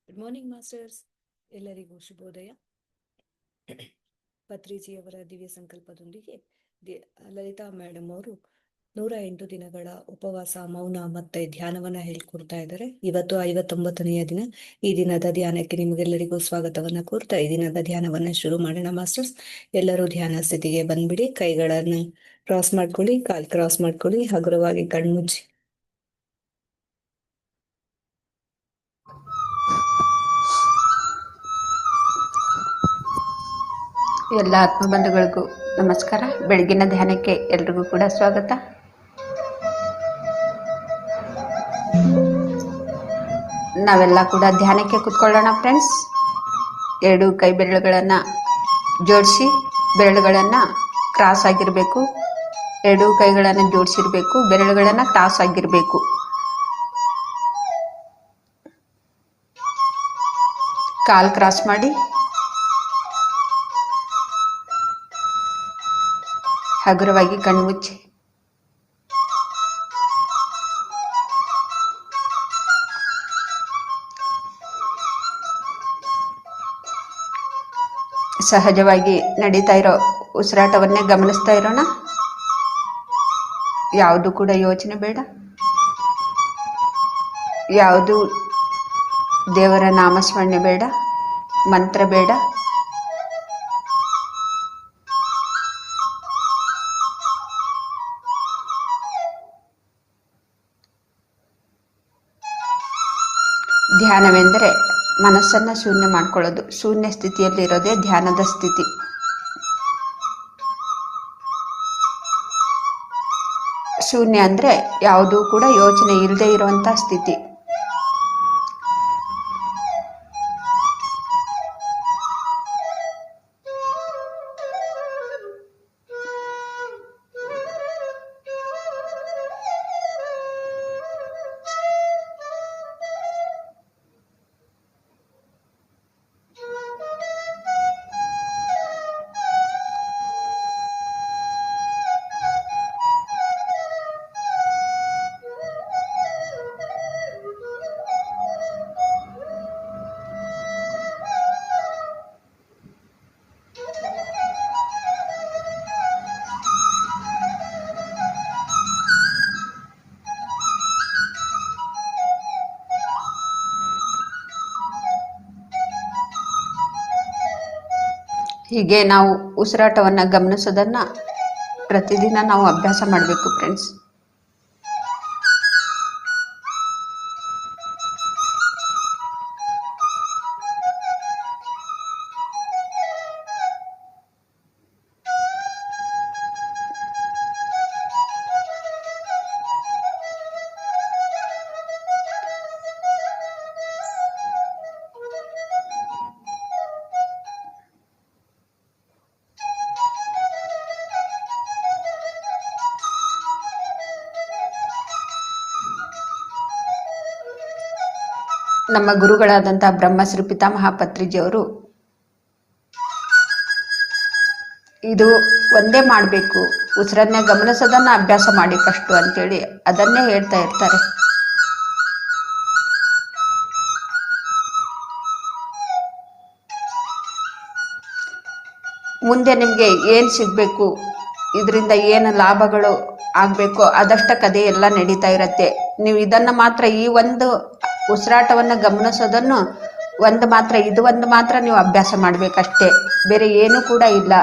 Good morning masters, ಎಲ್ಲರಿಗೂ ಶುಭೋದಯ. ಪತ್ರಿಜಿಯವರ ದಿವ್ಯ ಸಂಕಲ್ಪದೊಂದಿಗೆ ಲಲಿತಾ ಮೇಡಮ್ ಅವರು 108 ದಿನಗಳ ಉಪವಾಸ, ಮೌನ ಮತ್ತೆ ಧ್ಯಾನವನ್ನ ಹೇಳ್ಕೊಡ್ತಾ ಇದ್ದಾರೆ. ಇವತ್ತು 59ನೆಯ ದಿನ. ಈ ದಿನದ ಧ್ಯಾನಕ್ಕೆ ನಿಮಗೆಲ್ಲರಿಗೂ ಸ್ವಾಗತವನ್ನ ಕೋರ್ತಾ ಈ ದಿನದ ಧ್ಯಾನವನ್ನ ಶುರು ಮಾಡೋಣ ಮಾಸ್ಟರ್ಸ್. ಎಲ್ಲರೂ ಧ್ಯಾನ ಸ್ಥಿತಿಗೆ ಬಂದ್ಬಿಡಿ. ಕೈಗಳನ್ನ ಕ್ರಾಸ್ ಮಾಡ್ಕೊಳ್ಳಿ, ಕಾಲ್ ಕ್ರಾಸ್ ಮಾಡ್ಕೊಳ್ಳಿ, ಹಗುರವಾಗಿ ಕಣ್ಮುಚ್ಚಿ. ಎಲ್ಲ ಆತ್ಮಬಂಧುಗಳಿಗೂ ನಮಸ್ಕಾರ. ಬೆಳಗಿನ ಧ್ಯಾನಕ್ಕೆ ಎಲ್ರಿಗೂ ಕೂಡ ಸ್ವಾಗತ. ನಾವೆಲ್ಲ ಕೂಡ ಧ್ಯಾನಕ್ಕೆ ಕೂತ್ಕೊಳ್ಳೋಣ ಫ್ರೆಂಡ್ಸ್. 2 ಕೈ ಬೆರಳುಗಳನ್ನು ಜೋಡಿಸಿ, ಬೆರಳುಗಳನ್ನು ಕ್ರಾಸ್ ಆಗಿರಬೇಕು. 2 ಕೈಗಳನ್ನು ಜೋಡಿಸಿರ್ಬೇಕು, ಬೆರಳುಗಳನ್ನು ಕ್ರಾಸ್ ಆಗಿರಬೇಕು. ಕಾಲ್ ಕ್ರಾಸ್ ಮಾಡಿ ಹಗುರವಾಗಿ ಕಣ್ಮುಚ್ಚಿ. ಸಹಜವಾಗಿ ನಡೀತಾ ಇರೋ ಉಸಿರಾಟವನ್ನೇ ಗಮನಿಸ್ತಾ ಇರೋಣ. ಯಾವುದು ಕೂಡ ಯೋಚನೆ ಬೇಡ, ಯಾವುದು ದೇವರ ನಾಮಸ್ಮರಣೆ ಬೇಡ, ಮಂತ್ರ ಬೇಡ. ಧ್ಯಾನವೆಂದರೆ ಮನಸ್ಸನ್ನು ಶೂನ್ಯ ಮಾಡ್ಕೊಳ್ಳೋದು. ಶೂನ್ಯ ಸ್ಥಿತಿಯಲ್ಲಿ ಇರೋದೇ ಧ್ಯಾನದ ಸ್ಥಿತಿ. ಶೂನ್ಯ ಅಂದರೆ ಯಾವುದೂ ಕೂಡ ಯೋಚನೆ ಇಲ್ಲದೆ ಇರುವಂಥ ಸ್ಥಿತಿ. ಹೀಗೆ ನಾವು ಉಸಿರಾಟವನ್ನು ಗಮನಿಸೋದನ್ನು ಪ್ರತಿದಿನ ನಾವು ಅಭ್ಯಾಸ ಮಾಡಬೇಕು ಫ್ರೆಂಡ್ಸ್. ನಮ್ಮ ಗುರುಗಳಾದಂಥ ಬ್ರಹ್ಮಶ್ರೀ ಪಿತಾಮಹ ಪತ್ರಿಜಿಯವರು ಇದು ಒಂದೇ ಮಾಡಬೇಕು, ಉಸಿರನ್ನೇ ಗಮನಿಸೋದನ್ನ ಅಭ್ಯಾಸ ಮಾಡಿ ಫಸ್ಟು ಅಂತೇಳಿ ಅದನ್ನೇ ಹೇಳ್ತಾ ಇರ್ತಾರೆ. ಮುಂದೆ ನಿಮಗೆ ಏನು ಸಿಗಬೇಕು, ಇದರಿಂದ ಏನು ಲಾಭಗಳು ಆಗಬೇಕು, ಅದಷ್ಟ ಕಥೆ ಎಲ್ಲ ನಡೀತಾ ಇರತ್ತೆ. ನೀವು ಇದನ್ನು ಮಾತ್ರ, ಈ ಒಂದು ಉಸಿರಾಟವನ್ನು ಗಮನಿಸೋದನ್ನು ಇದು ಒಂದು ಮಾತ್ರ ನೀವು ಅಭ್ಯಾಸ ಮಾಡಬೇಕಷ್ಟೇ, ಬೇರೆ ಏನೂ ಕೂಡ ಇಲ್ಲ.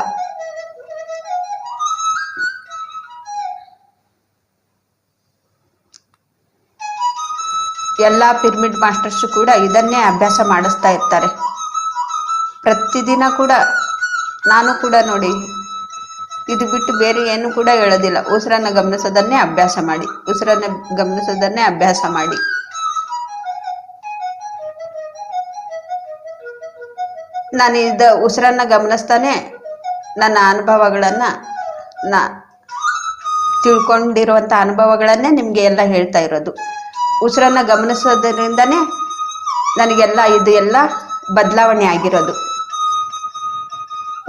ಎಲ್ಲ ಪಿರಮಿಡ್ ಮಾಸ್ಟರ್ಸು ಕೂಡ ಇದನ್ನೇ ಅಭ್ಯಾಸ ಮಾಡಿಸ್ತಾ ಇರ್ತಾರೆ ಪ್ರತಿದಿನ ಕೂಡ. ನಾನು ಕೂಡ ನೋಡಿ, ಇದು ಬಿಟ್ಟು ಬೇರೆ ಏನು ಕೂಡ ಹೇಳೋದಿಲ್ಲ. ಉಸಿರನ್ನು ಗಮನಿಸೋದನ್ನೇ ಅಭ್ಯಾಸ ಮಾಡಿ, ಉಸಿರನ್ನು ಗಮನಿಸೋದನ್ನೇ ಅಭ್ಯಾಸ ಮಾಡಿ. ನಾನು ಉಸಿರನ್ನ ಗಮನಿಸ್ತಾನೆ ನನ್ನ ಅನುಭವಗಳನ್ನು, ತಿಳ್ಕೊಂಡಿರುವಂಥ ಅನುಭವಗಳನ್ನೇ ನಿಮಗೆ ಎಲ್ಲ ಹೇಳ್ತಾ ಇರೋದು. ಉಸಿರನ್ನ ಗಮನಿಸೋದ್ರಿಂದನೇ ನನಗೆಲ್ಲ ಇದು ಎಲ್ಲ ಬದಲಾವಣೆ ಆಗಿರೋದು.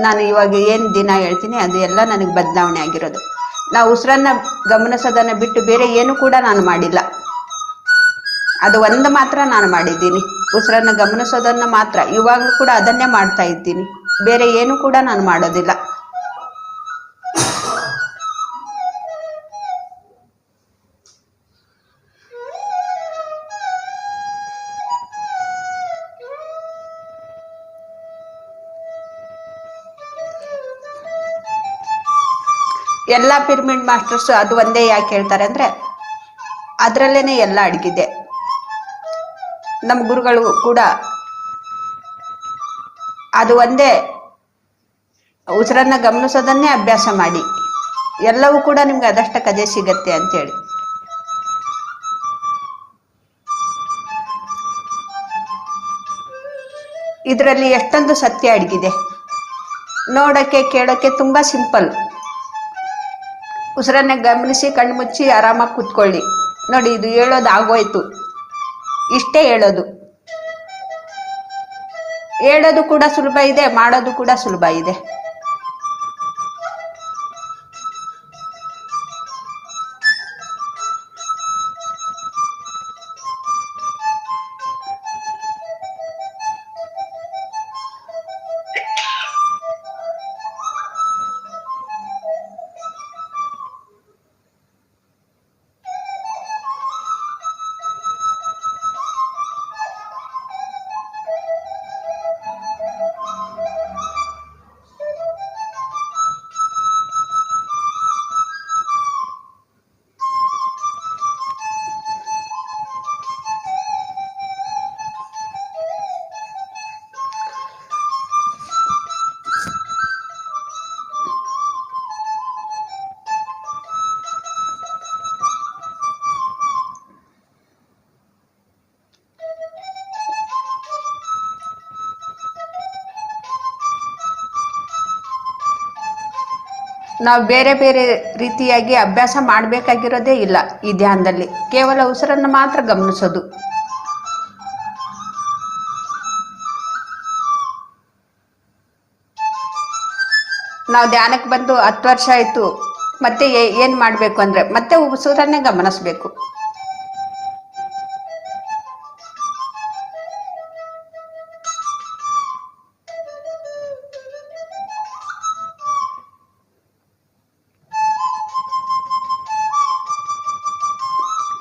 ನಾನು ಇವಾಗ ಏನು ದಿನ ಹೇಳ್ತೀನಿ ಅದು ಎಲ್ಲ ನನಗೆ ಬದಲಾವಣೆ ಆಗಿರೋದು. ನಾವು ಉಸಿರನ್ನ ಗಮನಿಸೋದನ್ನು ಬಿಟ್ಟು ಬೇರೆ ಏನು ಕೂಡ ನಾನು ಮಾಡಿಲ್ಲ. ಅದು ಒಂದು ಮಾತ್ರ ನಾನು ಮಾಡಿದ್ದೀನಿ. ಉಸಿರನ್ನು ಗಮನಿಸೋದನ್ನು ಮಾತ್ರ, ಇವಾಗಲೂ ಕೂಡ ಅದನ್ನೇ ಮಾಡ್ತಾ ಇದ್ದೀನಿ. ಬೇರೆ ಏನು ಕೂಡ ನಾನು ಮಾಡೋದಿಲ್ಲ. ಎಲ್ಲ ಪಿರಮಿಡ್ ಮಾಸ್ಟರ್ಸ್ ಅದು ಒಂದೇ ಯಾಕೆ ಹೇಳ್ತಾರೆ ಅಂದ್ರೆ ಅದರಲ್ಲೇನೆ ಎಲ್ಲ ಅಡಗಿದೆ. ನಮ್ಮ ಗುರುಗಳು ಕೂಡ ಅದು ಒಂದೇ ಉಸಿರನ್ನ ಗಮನಿಸೋದನ್ನೇ ಅಭ್ಯಾಸ ಮಾಡಿ, ಎಲ್ಲವೂ ಕೂಡ ನಿಮ್ಗೆ ಅದಷ್ಟಕ್ಕದೇ ಸಿಗತ್ತೆ ಅಂತೇಳಿ. ಇದರಲ್ಲಿ ಎಷ್ಟೊಂದು ಸತ್ಯ ಅಡಗಿದೆ. ನೋಡಕ್ಕೆ ಕೇಳೋಕ್ಕೆ ತುಂಬಾ ಸಿಂಪಲ್. ಉಸಿರನ್ನ ಗಮನಿಸಿ ಕಣ್ಣು ಮುಚ್ಚಿ ಆರಾಮಾಗಿ ಕೂತ್ಕೊಳ್ಳಿ. ನೋಡಿ, ಇದು ಹೇಳೋದು ಆಗೋಯ್ತು. ಇಷ್ಟೇ ಹೇಳೋದು. ಹೇಳೋದು ಕೂಡ ಸುಲಭ ಇದೆ, ಮಾಡೋದು ಕೂಡ ಸುಲಭ ಇದೆ. ನಾವು ಬೇರೆ ಬೇರೆ ರೀತಿಯಾಗಿ ಅಭ್ಯಾಸ ಮಾಡಬೇಕಾಗಿರೋದೇ ಇಲ್ಲ. ಈ ಧ್ಯಾನದಲ್ಲಿ ಕೇವಲ ಉಸಿರನ್ನು ಮಾತ್ರ ಗಮನಿಸೋದು. ನಾವು ಧ್ಯಾನಕ್ಕೆ ಬಂದು 10 ವರ್ಷ ಆಯ್ತು. ಮತ್ತೆ ಏನ್ ಮಾಡ್ಬೇಕು ಅಂದ್ರೆ ಮತ್ತೆ ಉಸಿರನ್ನೇ ಗಮನಿಸ್ಬೇಕು.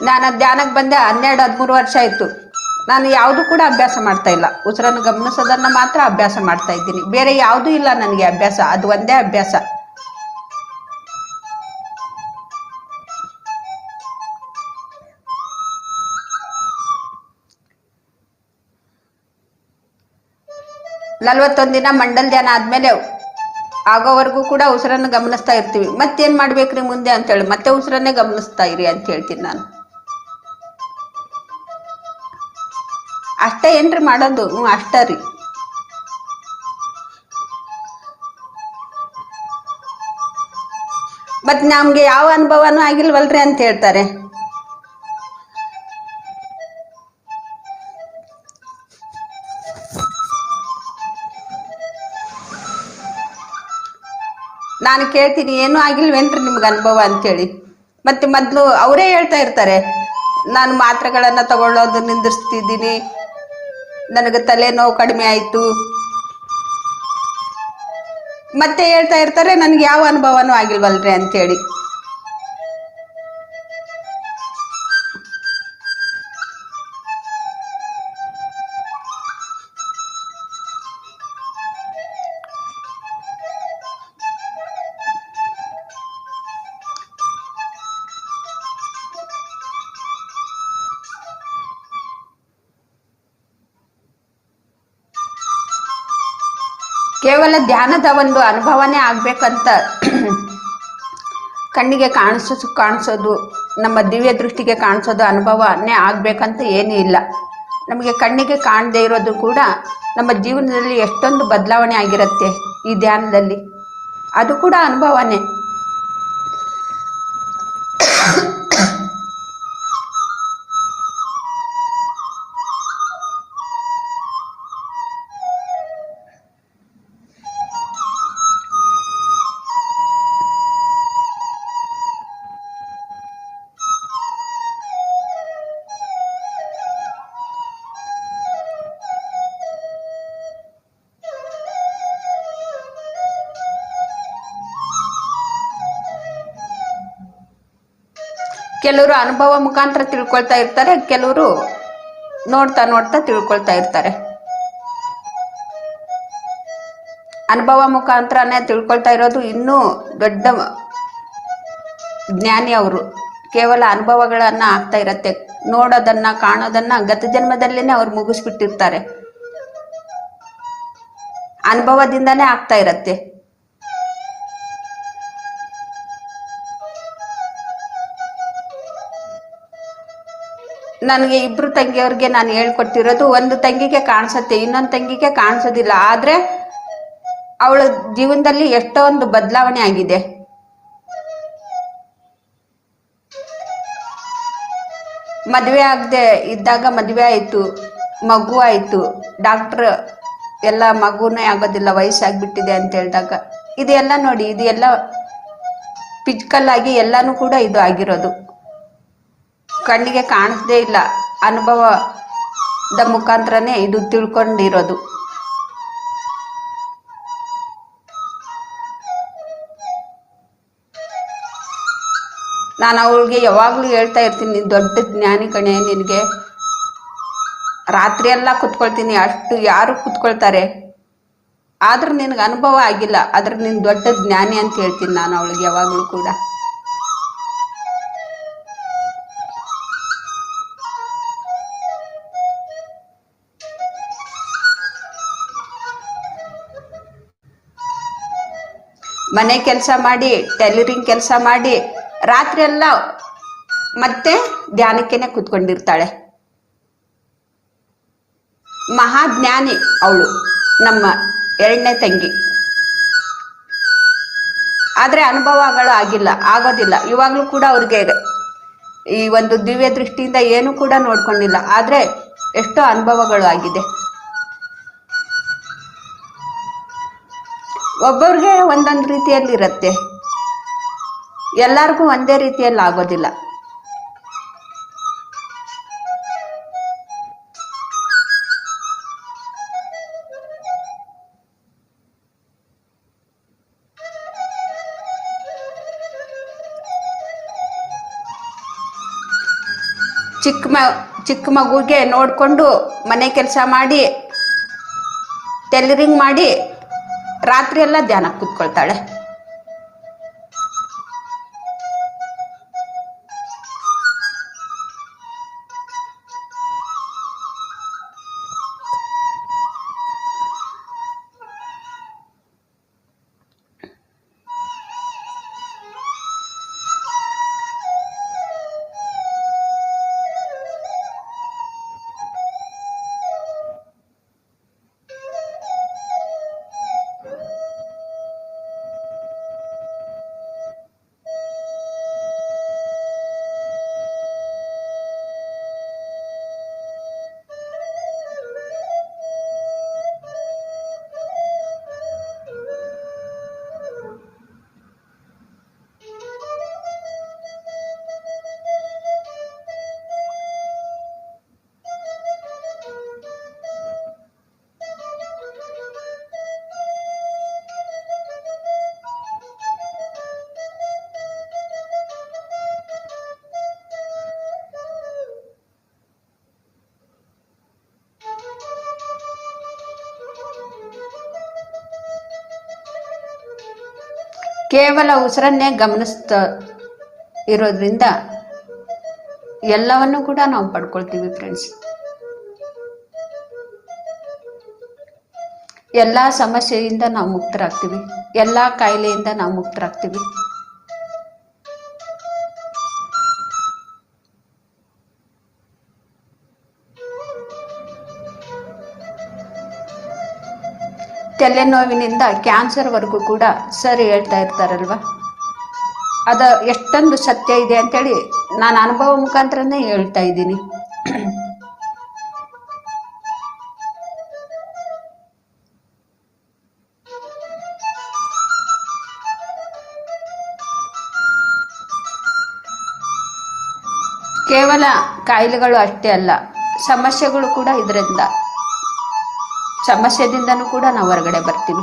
ನಾನು ಧ್ಯಾನಕ್ಕೆ ಬಂದೆ 12-13 ವರ್ಷ ಆಯ್ತು. ನಾನು ಯಾವುದು ಕೂಡ ಅಭ್ಯಾಸ ಮಾಡ್ತಾ ಇಲ್ಲ. ಉಸಿರನ್ನು ಗಮನಿಸೋದನ್ನ ಮಾತ್ರ ಅಭ್ಯಾಸ ಮಾಡ್ತಾ ಇದ್ದೀನಿ. ಬೇರೆ ಯಾವುದೂ ಇಲ್ಲ ನನಗೆ ಅಭ್ಯಾಸ. ಅದು ಒಂದೇ ಅಭ್ಯಾಸ. ನಲವತ್ತೊಂದು ದಿನ ಮಂಡಲ್ ಧ್ಯಾನ ಆದ್ಮೇಲೆ ಆಗೋವರೆಗೂ ಕೂಡ ಉಸಿರನ್ನು ಗಮನಿಸ್ತಾ ಇರ್ತೀವಿ. ಮತ್ತೇನ್ ಮಾಡ್ಬೇಕ್ರಿ ಮುಂದೆ ಅಂತೇಳಿ ಮತ್ತೆ ಉಸಿರನ್ನೇ ಗಮನಿಸ್ತಾ ಇರಿ ಅಂತ ಹೇಳ್ತೀನಿ ನಾನು. ಅಷ್ಟೇ ಏನ್ರಿ ಮಾಡೋದು? ಅಷ್ಟ ರೀ. ಮತ್ ನಮ್ಗೆ ಯಾವ ಅನುಭವನೂ ಆಗಿಲ್ವಲ್ರಿ ಅಂತ ಹೇಳ್ತಾರೆ. ನಾನು ಕೇಳ್ತೀನಿ, ಏನೂ ಆಗಿಲ್ವೇನ್ರಿ ನಿಮ್ಗೆ ಅನುಭವ ಅಂತೇಳಿ. ಮತ್ತೆ ಮೊದ್ಲು ಅವರೇ ಹೇಳ್ತಾ ಇರ್ತಾರೆ, ನಾನು ಮಾತ್ರೆಗಳನ್ನ ತಗೊಳ್ಳೋದು ನಿಂದಿರ್ಸ್ತಿದ್ದೀನಿ, ನನಗೆ ತಲೆನೋವು ಕಡಿಮೆ ಆಯ್ತು. ಮತ್ತೆ ಹೇಳ್ತಾ ಇರ್ತಾರೆ ನನ್ಗೆ ಯಾವ ಅನುಭವನೂ ಆಗಿಲ್ವಲ್ರಿ ಅಂತೇಳಿ. ಕೇವಲ ಧ್ಯಾನದ ಒಂದು ಅನುಭವನೇ ಆಗ್ಬೇಕಂತ ಕಣ್ಣಿಗೆ ಕಾಣಿಸೋದು, ನಮ್ಮ ದಿವ್ಯ ದೃಷ್ಟಿಗೆ ಕಾಣಿಸೋದು ಅನುಭವನೇ ಆಗ್ಬೇಕಂತ ಏನೂ ಇಲ್ಲ. ನಮಗೆ ಕಣ್ಣಿಗೆ ಕಾಣದೇ ಇರೋದು ಕೂಡ ನಮ್ಮ ಜೀವನದಲ್ಲಿ ಎಷ್ಟೊಂದು ಬದಲಾವಣೆ ಆಗಿರುತ್ತೆ ಈ ಧ್ಯಾನದಲ್ಲಿ. ಅದು ಕೂಡ ಅನುಭವನೇ. ಕೆಲವರು ಅನುಭವ ಮುಖಾಂತರ ತಿಳ್ಕೊಳ್ತಾ ಇರ್ತಾರೆ, ಕೆಲವರು ನೋಡ್ತಾ ನೋಡ್ತಾ ತಿಳ್ಕೊಳ್ತಾ ಇರ್ತಾರೆ. ಅನುಭವ ಮುಖಾಂತರನೇ ತಿಳ್ಕೊಳ್ತಾ ಇರೋದು ಇನ್ನೂ ದೊಡ್ಡ ಜ್ಞಾನಿ ಅವರು. ಕೇವಲ ಅನುಭವಗಳನ್ನ ಆಗ್ತಾ ಇರತ್ತೆ, ನೋಡೋದನ್ನ ಕಾಣೋದನ್ನ ಗತ ಜನ್ಮದಲ್ಲೇನೆ ಅವ್ರು ಮುಗಿಸ್ಬಿಟ್ಟಿರ್ತಾರೆ. ಅನುಭವದಿಂದಾನೇ ಆಗ್ತಾ ಇರತ್ತೆ. ನನಗೆ ಇಬ್ರು ತಂಗಿಯವ್ರಿಗೆ ನಾನು ಹೇಳ್ಕೊಟ್ಟಿರೋದು, ಒಂದು ತಂಗಿಗೆ ಕಾಣಿಸತ್ತೆ, ಇನ್ನೊಂದು ತಂಗಿಗೆ ಕಾಣಿಸೋದಿಲ್ಲ. ಆದ್ರೆ ಅವಳ ಜೀವನದಲ್ಲಿ ಎಷ್ಟೊಂದು ಬದಲಾವಣೆ ಆಗಿದೆ. ಮದುವೆ ಆಗದೆ ಇದ್ದಾಗ ಮದುವೆ ಆಯ್ತು, ಮಗು ಆಯ್ತು. ಡಾಕ್ಟರ್ ಎಲ್ಲ ಮಗುನೇ ಆಗೋದಿಲ್ಲ, ವಯಸ್ಸಾಗ್ಬಿಟ್ಟಿದೆ ಅಂತ ಹೇಳಿದಾಗ ಇದೆಲ್ಲ ನೋಡಿ, ಇದೆಲ್ಲ ಫಿಸಿಕಲ್ ಆಗಿ ಎಲ್ಲಾನು ಕೂಡ ಇದು ಆಗಿರೋದು. ಕಣ್ಣಿಗೆ ಕಾಣಿಸದೇ ಇಲ್ಲ, ಅನುಭವದ ಮುಖಾಂತರನೇ ಇದು ತಿಳ್ಕೊಂಡಿರೋದು. ನಾನು ಅವಳಿಗೆ ಯಾವಾಗ್ಲೂ ಹೇಳ್ತಾ ಇರ್ತೀನಿ, ನೀನ್ ದೊಡ್ಡ ಜ್ಞಾನಿ ಕಣೆ, ನಿನಗೆ ರಾತ್ರಿ ಎಲ್ಲ ಕುತ್ಕೊಳ್ತೀನಿ, ಅಷ್ಟು ಯಾರು ಕುತ್ಕೊಳ್ತಾರೆ, ಆದ್ರೂ ನಿನಗೆ ಅನುಭವ ಆಗಿಲ್ಲ, ಆದ್ರೆ ನೀನ್ ದೊಡ್ಡ ಜ್ಞಾನಿ ಅಂತ ಹೇಳ್ತೀನಿ ನಾನು ಅವಳಿಗೆ ಯಾವಾಗ್ಲೂ ಕೂಡ. ಮನೆ ಕೆಲಸ ಮಾಡಿ, ಟೈಲರಿಂಗ್ ಕೆಲಸ ಮಾಡಿ, ರಾತ್ರಿ ಎಲ್ಲ ಮತ್ತೆ ಧ್ಯಾನಕ್ಕೆನೆ ಕುತ್ಕೊಂಡಿರ್ತಾಳೆ. ಮಹಾಜ್ಞಾನಿ ಅವಳು, ನಮ್ಮ ಎರಡನೇ ತಂಗಿ. ಆದ್ರೆ ಅನುಭವಗಳು ಆಗೋದಿಲ್ಲ. ಇವಾಗ್ಲೂ ಕೂಡ ಅವ್ರಿಗೆ ಈ ಒಂದು ದಿವ್ಯ ದೃಷ್ಟಿಯಿಂದ ಏನು ಕೂಡ ನೋಡ್ಕೊಂಡಿಲ್ಲ, ಆದ್ರೆ ಎಷ್ಟೋ ಅನುಭವಗಳು ಆಗಿದೆ. ಒಬ್ಬರಿಗೆ ಒಂದೊಂದು ರೀತಿಯಲ್ಲಿ ಇರುತ್ತೆ, ಎಲ್ಲರಿಗೂ ಒಂದೇ ರೀತಿಯಲ್ಲಿ ಆಗೋದಿಲ್ಲ. ಚಿಕ್ಕ ಮಗುಗೆ ನೋಡ್ಕೊಂಡು ಮನೆ ಕೆಲಸ ಮಾಡಿ, ಟೈಲರಿಂಗ್ ಮಾಡಿ, ರಾತ್ರಿ ಎಲ್ಲ ಧ್ಯಾನಕ್ಕೆ ಕೂತ್ಕೊಳ್ತಾಳೆ. ಕೇವಲ ಉಸಿರನ್ನೇ ಗಮನಿಸ್ತಾ ಇರೋದ್ರಿಂದ ಎಲ್ಲವನ್ನು ಕೂಡ ನಾವು ಪಡ್ಕೊಳ್ತೀವಿ ಫ್ರೆಂಡ್ಸ್. ಎಲ್ಲ ಸಮಸ್ಯೆಯಿಂದ ನಾವು ಮುಕ್ತರಾಗ್ತೀವಿ, ಎಲ್ಲ ಕಾಯಿಲೆಯಿಂದ ನಾವು ಮುಕ್ತರಾಗ್ತೀವಿ. ತಲೆನೋವಿನಿಂದ ಕ್ಯಾನ್ಸರ್ವರೆಗೂ ಕೂಡ ಸರ್ ಹೇಳ್ತಾ ಇರ್ತಾರಲ್ವ, ಅದು ಎಷ್ಟೊಂದು ಸತ್ಯ ಇದೆ ಅಂತೇಳಿ ನಾನು ಅನುಭವ ಮುಖಾಂತರನೇ ಹೇಳ್ತಾ ಇದ್ದೀನಿ. ಕೇವಲ ಕಾಯಿಲೆಗಳು ಅಷ್ಟೇ ಅಲ್ಲ, ಸಮಸ್ಯೆಗಳು ಕೂಡ ಇದರಿಂದ, ಸಮಸ್ಯೆದಿಂದನೂ ಕೂಡ ನಾವು ಹೊರಗಡೆ ಬರ್ತೀವಿ.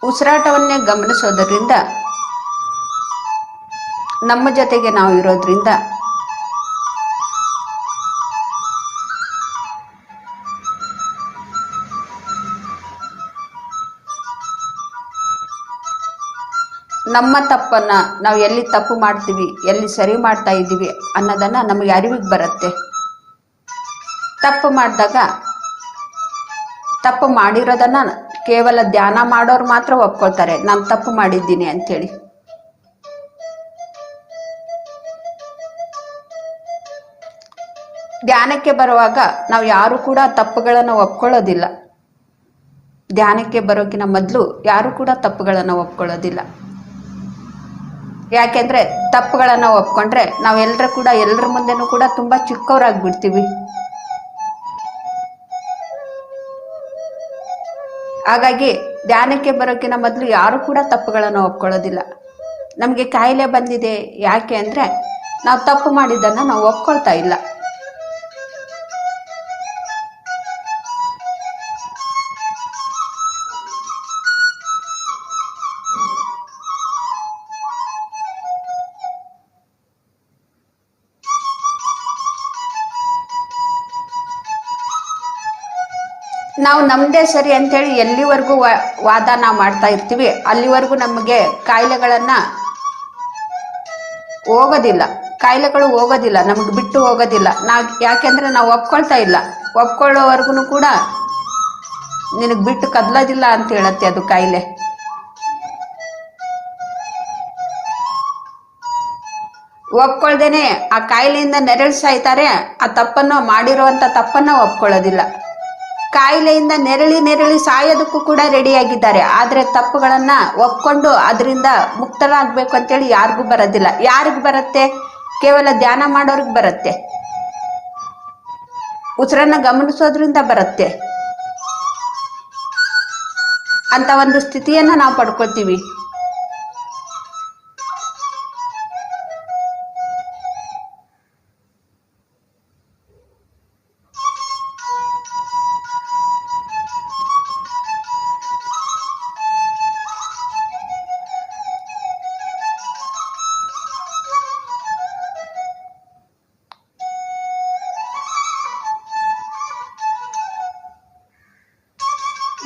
ಉಸಿರಾಟವನ್ನೇ ಗಮನಿಸೋದರಿಂದ, ನಮ್ಮ ಜೊತೆಗೆ ನಾವು ಇರೋದ್ರಿಂದ ನಮ್ಮ ತಪ್ಪನ್ನ ನಾವು ಎಲ್ಲಿ ತಪ್ಪು ಮಾಡ್ತೀವಿ, ಎಲ್ಲಿ ಸರಿ ಮಾಡ್ತಾ ಇದ್ದೀವಿ ಅನ್ನೋದನ್ನ ನಮಗೆ ಅರಿವಿಗೆ ಬರುತ್ತೆ. ತಪ್ಪು ಮಾಡಿದಾಗ ತಪ್ಪು ಮಾಡಿರೋದನ್ನ ಕೇವಲ ಧ್ಯಾನ ಮಾಡೋರು ಮಾತ್ರ ಒಪ್ಕೊಳ್ತಾರೆ, ನಾನು ತಪ್ಪು ಮಾಡಿದ್ದೀನಿ ಅಂತೇಳಿ. ಧ್ಯಾನಕ್ಕೆ ಬರುವಾಗ ನಾವು ಯಾರು ಕೂಡ ತಪ್ಪುಗಳನ್ನು ಒಪ್ಕೊಳ್ಳೋದಿಲ್ಲ. ಧ್ಯಾನಕ್ಕೆ ಬರೋಕಿನ ಮೊದಲು ಯಾರು ಕೂಡ ತಪ್ಪುಗಳನ್ನು ಒಪ್ಕೊಳ್ಳೋದಿಲ್ಲ. ಯಾಕೆಂದ್ರೆ ತಪ್ಪುಗಳನ್ನ ಒಪ್ಕೊಂಡ್ರೆ ನಾವೆಲ್ಲರೂ ಕೂಡ ಎಲ್ಲರ ಮುಂದೆನೂ ಕೂಡ ತುಂಬಾ ಚಿಕ್ಕವರಾಗ್ಬಿಡ್ತೀವಿ. ಹಾಗಾಗಿ ಧ್ಯಾನಕ್ಕೆ ಬರೋಕಿನ ಮೊದಲು ಯಾರು ಕೂಡ ತಪ್ಪುಗಳನ್ನು ಒಪ್ಕೊಳ್ಳೋದಿಲ್ಲ. ನಮಗೆ ಕಾಯಿಲೆ ಬಂದಿದೆ ಯಾಕೆ ಅಂದ್ರೆ ನಾವು ತಪ್ಪು ಮಾಡಿದ್ದನ್ನ ನಾವು ಒಪ್ಕೊಳ್ತಾ ಇಲ್ಲ. ನಾವು ನಮ್ದೇ ಸರಿ ಅಂತೇಳಿ ಎಲ್ಲಿವರೆಗೂ ವಾದ ನಾವು ಮಾಡ್ತಾ ಇರ್ತೀವಿ ಅಲ್ಲಿವರೆಗೂ ನಮಗೆ ಕಾಯಿಲೆಗಳನ್ನ ಹೋಗೋದಿಲ್ಲ, ಕಾಯಿಲೆಗಳು ಹೋಗೋದಿಲ್ಲ, ನಮಗೆ ಬಿಟ್ಟು ಹೋಗೋದಿಲ್ಲ. ಯಾಕೆಂದ್ರೆ ನಾವು ಒಪ್ಕೊಳ್ತಾ ಇಲ್ಲ. ಒಪ್ಕೊಳ್ಳೋವರೆಗೂ ಕೂಡ ನಿನಗೆ ಬಿಟ್ಟು ಕದಲೋದಿಲ್ಲ ಅಂತ ಹೇಳತ್ತೆ ಅದು ಕಾಯಿಲೆ. ಒಪ್ಕೊಳ್ದೇನೆ ಆ ಕಾಯಿಲೆಯಿಂದ ನೆರಳಿಸ್ತಾ ಇದ್ದಾರೆ. ಆ ತಪ್ಪನ್ನು ಮಾಡಿರುವಂತ ತಪ್ಪನ್ನ ಒಪ್ಕೊಳ್ಳೋದಿಲ್ಲ. ಕಾಯಿಲೆಯಿಂದ ನೆರಳಿ ಸಾಯೋದಕ್ಕೂ ಕೂಡ ರೆಡಿಯಾಗಿದ್ದಾರೆ. ಆದ್ರೆ ತಪ್ಪುಗಳನ್ನ ಒಪ್ಕೊಂಡು ಅದರಿಂದ ಮುಕ್ತರಾಗಬೇಕು ಅಂತೇಳಿ ಯಾರಿಗೂ ಬರೋದಿಲ್ಲ. ಯಾರಿಗೂ ಬರುತ್ತೆ? ಕೇವಲ ಧ್ಯಾನ ಮಾಡೋರ್ಗೆ ಬರುತ್ತೆ, ಉಸಿರನ್ನ ಗಮನಿಸೋದ್ರಿಂದ ಬರುತ್ತೆ. ಅಂತ ಒಂದು ಸ್ಥಿತಿಯನ್ನ ನಾವು ಪಡ್ಕೊಳ್ತೀವಿ.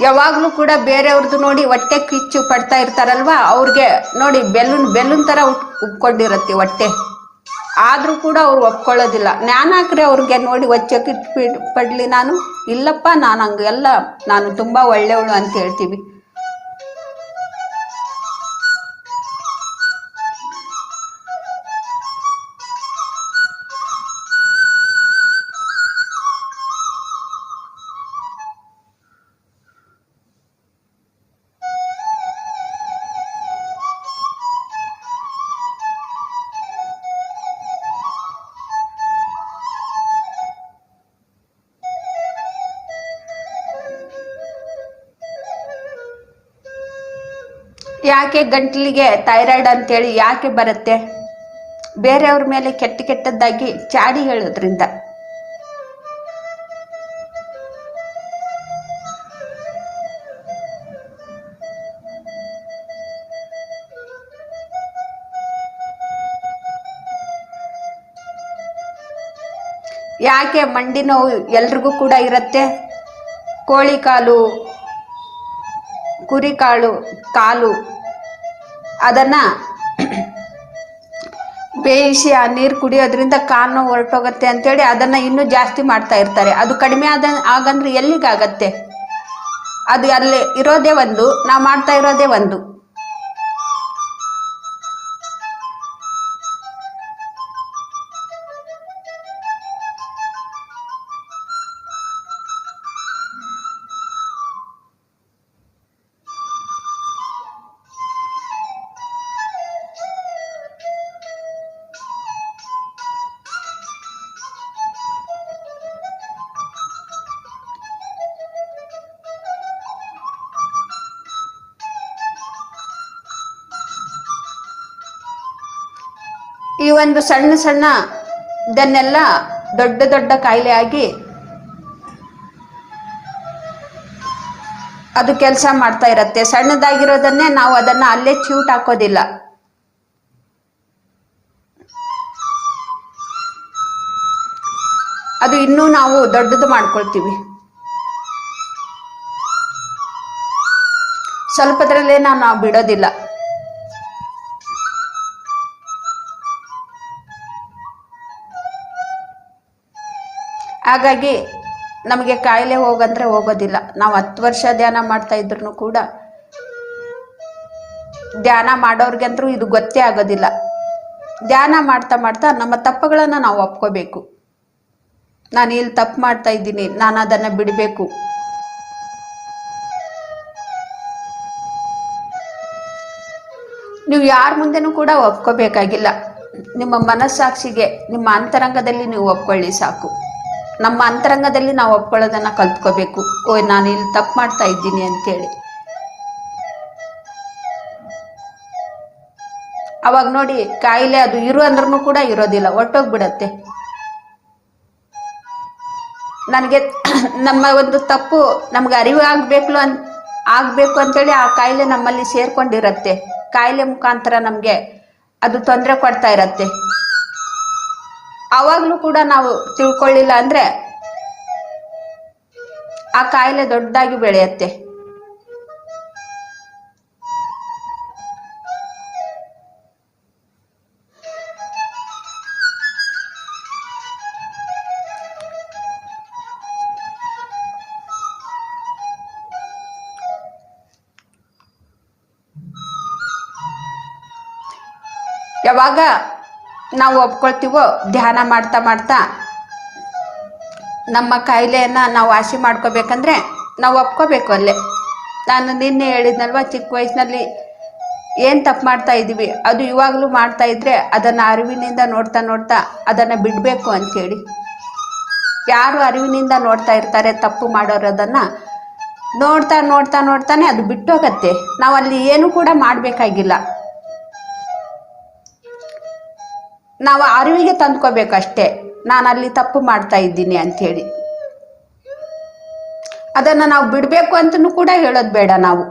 ಯಾವಾಗ್ಲೂ ಕೂಡ ಬೇರೆಯವ್ರದ್ದು ನೋಡಿ ಹೊಟ್ಟೆ ಕಿಚ್ಚು ಪಡ್ತಾ ಇರ್ತಾರಲ್ವಾ, ಅವ್ರಿಗೆ ನೋಡಿ ಬೆಲೂನ್ ತರ ಉಪ್ಕೊಂಡಿರತ್ತೆ ಹೊಟ್ಟೆ. ಆದ್ರೂ ಕೂಡ ಅವ್ರು ಒಪ್ಕೊಳ್ಳೋದಿಲ್ಲ. ಜ್ಞಾನಾಕ್ರೆ ಅವ್ರಿಗೆ ನೋಡಿ ಹೊಚ್ಚೆ ಕಿಚ್ಚು ಪಡ್ಲಿ, ನಾನು ಇಲ್ಲಪ್ಪ, ನಾನು ಹಂಗೆಲ್ಲ ನಾನು ತುಂಬಾ ಒಳ್ಳೆಯವಳು ಅಂತ ಹೇಳ್ತೀವಿ. ಯಾಕೆ ಗಂಟ್ಲಿಗೆ ಥೈರಾಯ್ಡ್ ಅಂತೇಳಿ ಯಾಕೆ ಬರುತ್ತೆ? ಬೇರೆಯವ್ರ ಮೇಲೆ ಕೆಟ್ಟದ್ದಾಗಿ ಚಾಡಿ ಹೇಳೋದ್ರಿಂದ. ಯಾಕೆ ಮಂಡಿ ನೋವು ಎಲ್ರಿಗೂ ಕೂಡ ಇರುತ್ತೆ? ಕೋಳಿ ಕಾಲು, ಕುರಿ ಕಾಲು ಅದನ್ನ ಬೇಯಿಸಿ ಆ ನೀರು ಕುಡಿಯೋದ್ರಿಂದ ಕಾಲು ನೋವು ಹೊರಟೋಗತ್ತೆ ಅಂತೇಳಿ ಅದನ್ನ ಇನ್ನೂ ಜಾಸ್ತಿ ಮಾಡ್ತಾ ಇರ್ತಾರೆ. ಅದು ಕಡಿಮೆ ಆಗಂದ್ರೆ ಎಲ್ಲಿಗಾಗತ್ತೆ? ಅದು ಅಲ್ಲಿ ಇರೋದೇ ಒಂದು, ನಾವು ಮಾಡ್ತಾ ಇರೋದೇ ಒಂದು. ಈ ಒಂದು ಸಣ್ಣ ಇದನ್ನೆಲ್ಲ ದೊಡ್ಡ ಕಾಯಿಲೆ ಆಗಿ ಅದು ಕೆಲಸ ಮಾಡ್ತಾ ಇರತ್ತೆ. ಸಣ್ಣದಾಗಿರೋದನ್ನೇ ನಾವು ಅದನ್ನ ಅಲ್ಲೇ ಚ್ಯೂಟ್ ಹಾಕೋದಿಲ್ಲ. ಅದು ಇನ್ನೂ ನಾವು ದೊಡ್ಡದು ಮಾಡ್ಕೊಳ್ತೀವಿ. ಸ್ವಲ್ಪದ್ರಲ್ಲೇ ನಾವು ಬಿಡೋದಿಲ್ಲ. ಹಾಗಾಗಿ ನಮಗೆ ಕಾಯಿಲೆ ಹೋಗಂದ್ರೆ ಹೋಗೋದಿಲ್ಲ. ನಾವು 10 ವರ್ಷ ಧ್ಯಾನ ಮಾಡ್ತಾ ಇದ್ರು ಕೂಡ ಧ್ಯಾನ ಮಾಡೋರ್ಗಂತರೂ ಇದು ಗೊತ್ತೇ ಆಗೋದಿಲ್ಲ. ಧ್ಯಾನ ಮಾಡ್ತಾ ಮಾಡ್ತಾ ನಮ್ಮ ತಪ್ಪುಗಳನ್ನ ನಾವು ಒಪ್ಕೋಬೇಕು. ನಾನು ಇಲ್ಲಿ ತಪ್ಪು ಮಾಡ್ತಾ ಇದ್ದೀನಿ, ನಾನು ಅದನ್ನ ಬಿಡಬೇಕು. ನೀವು ಯಾರ ಮುಂದೆನೂ ಕೂಡ ಒಪ್ಕೋಬೇಕಾಗಿಲ್ಲ. ನಿಮ್ಮ ಮನಸ್ಸಾಕ್ಷಿಗೆ, ನಿಮ್ಮ ಅಂತರಂಗದಲ್ಲಿ ನೀವು ಒಪ್ಕೊಳ್ಳಿ ಸಾಕು. ನಮ್ಮ ಅಂತರಂಗದಲ್ಲಿ ನಾವು ಒಪ್ಕೊಳ್ಳೋದನ್ನ ಕಲ್ತ್ಕೋಬೇಕು. ನಾನು ಇಲ್ಲಿ ತಪ್ಪು ಮಾಡ್ತಾ ಇದ್ದೀನಿ ಅಂತೇಳಿ. ಅವಾಗ ನೋಡಿ, ಕಾಯಿಲೆ ಅದು ಇರು ಅಂದ್ರೂ ಕೂಡ ಇರೋದಿಲ್ಲ, ಹೊರ್ಟೋಗ್ಬಿಡತ್ತೆ. ನನಗೆ ನಮ್ಮ ಒಂದು ತಪ್ಪು ನಮ್ಗೆ ಅರಿವು ಆಗ್ಬೇಕು ಅಂತೇಳಿ ಆ ಕಾಯಿಲೆ ನಮ್ಮಲ್ಲಿ ಸೇರ್ಕೊಂಡಿರತ್ತೆ. ಕಾಯಿಲೆ ಮುಖಾಂತರ ನಮ್ಗೆ ಅದು ತೊಂದರೆ ಕೊಡ್ತಾ ಇರತ್ತೆ. ಅವಾಗ್ಲೂ ಕೂಡ ನಾವು ತಿಳ್ಕೊಳ್ಳಿಲ್ಲ ಅಂದ್ರೆ ಆ ಕಾಯಿಲೆ ದೊಡ್ಡದಾಗಿ ಬೆಳೆಯತ್ತೆ. ಯಾವಾಗ ನಾವು ಒಪ್ಕೊಳ್ತೀವೋ, ಧ್ಯಾನ ಮಾಡ್ತಾ ಮಾಡ್ತಾ ನಮ್ಮ ಕಾಯಿಲೆಯನ್ನ ನಾವು ವಾಸಿ ಮಾಡ್ಕೋಬೇಕಂದ್ರೆ ನಾವು ಒಪ್ಕೋಬೇಕು ಅಲ್ಲೇ. ನಾನು ನಿನ್ನೆ ಹೇಳಿದ್ನಲ್ವ, ಚಿಕ್ಕ ವಯಸ್ಸಿನಲ್ಲಿ ಏನು ತಪ್ಪು ಮಾಡ್ತಾ ಇದ್ದೀವಿ ಅದು ಇವಾಗಲೂ ಮಾಡ್ತಾ ಇದ್ರೆ ಅದನ್ನು ಅರಿವಿನಿಂದ ನೋಡ್ತಾ ನೋಡ್ತಾ ಅದನ್ನು ಬಿಡಬೇಕು ಅಂಥೇಳಿ. ಯಾರು ಅರಿವಿನಿಂದ ನೋಡ್ತಾ ಇರ್ತಾರೆ ತಪ್ಪು ಮಾಡೋರೋದನ್ನ ನೋಡ್ತಾ ನೋಡ್ತಾ ನೋಡ್ತಾನೆ ಅದು ಬಿಟ್ಟೋಗತ್ತೆ. ನಾವು ಅಲ್ಲಿ ಏನು ಕೂಡ ಮಾಡಬೇಕಾಗಿಲ್ಲ. ನಾವು ಅರಿವಿಗೆ ತಂದ್ಕೋಬೇಕಷ್ಟೇ, ನಾನು ಅಲ್ಲಿ ತಪ್ಪು ಮಾಡ್ತಾ ಇದ್ದೀನಿ ಅಂಥೇಳಿ. ಅದನ್ನು ನಾವು ಬಿಡಬೇಕು ಅಂತಲೂ ಕೂಡ ಹೇಳೋದು ಬೇಡ. ನಾವು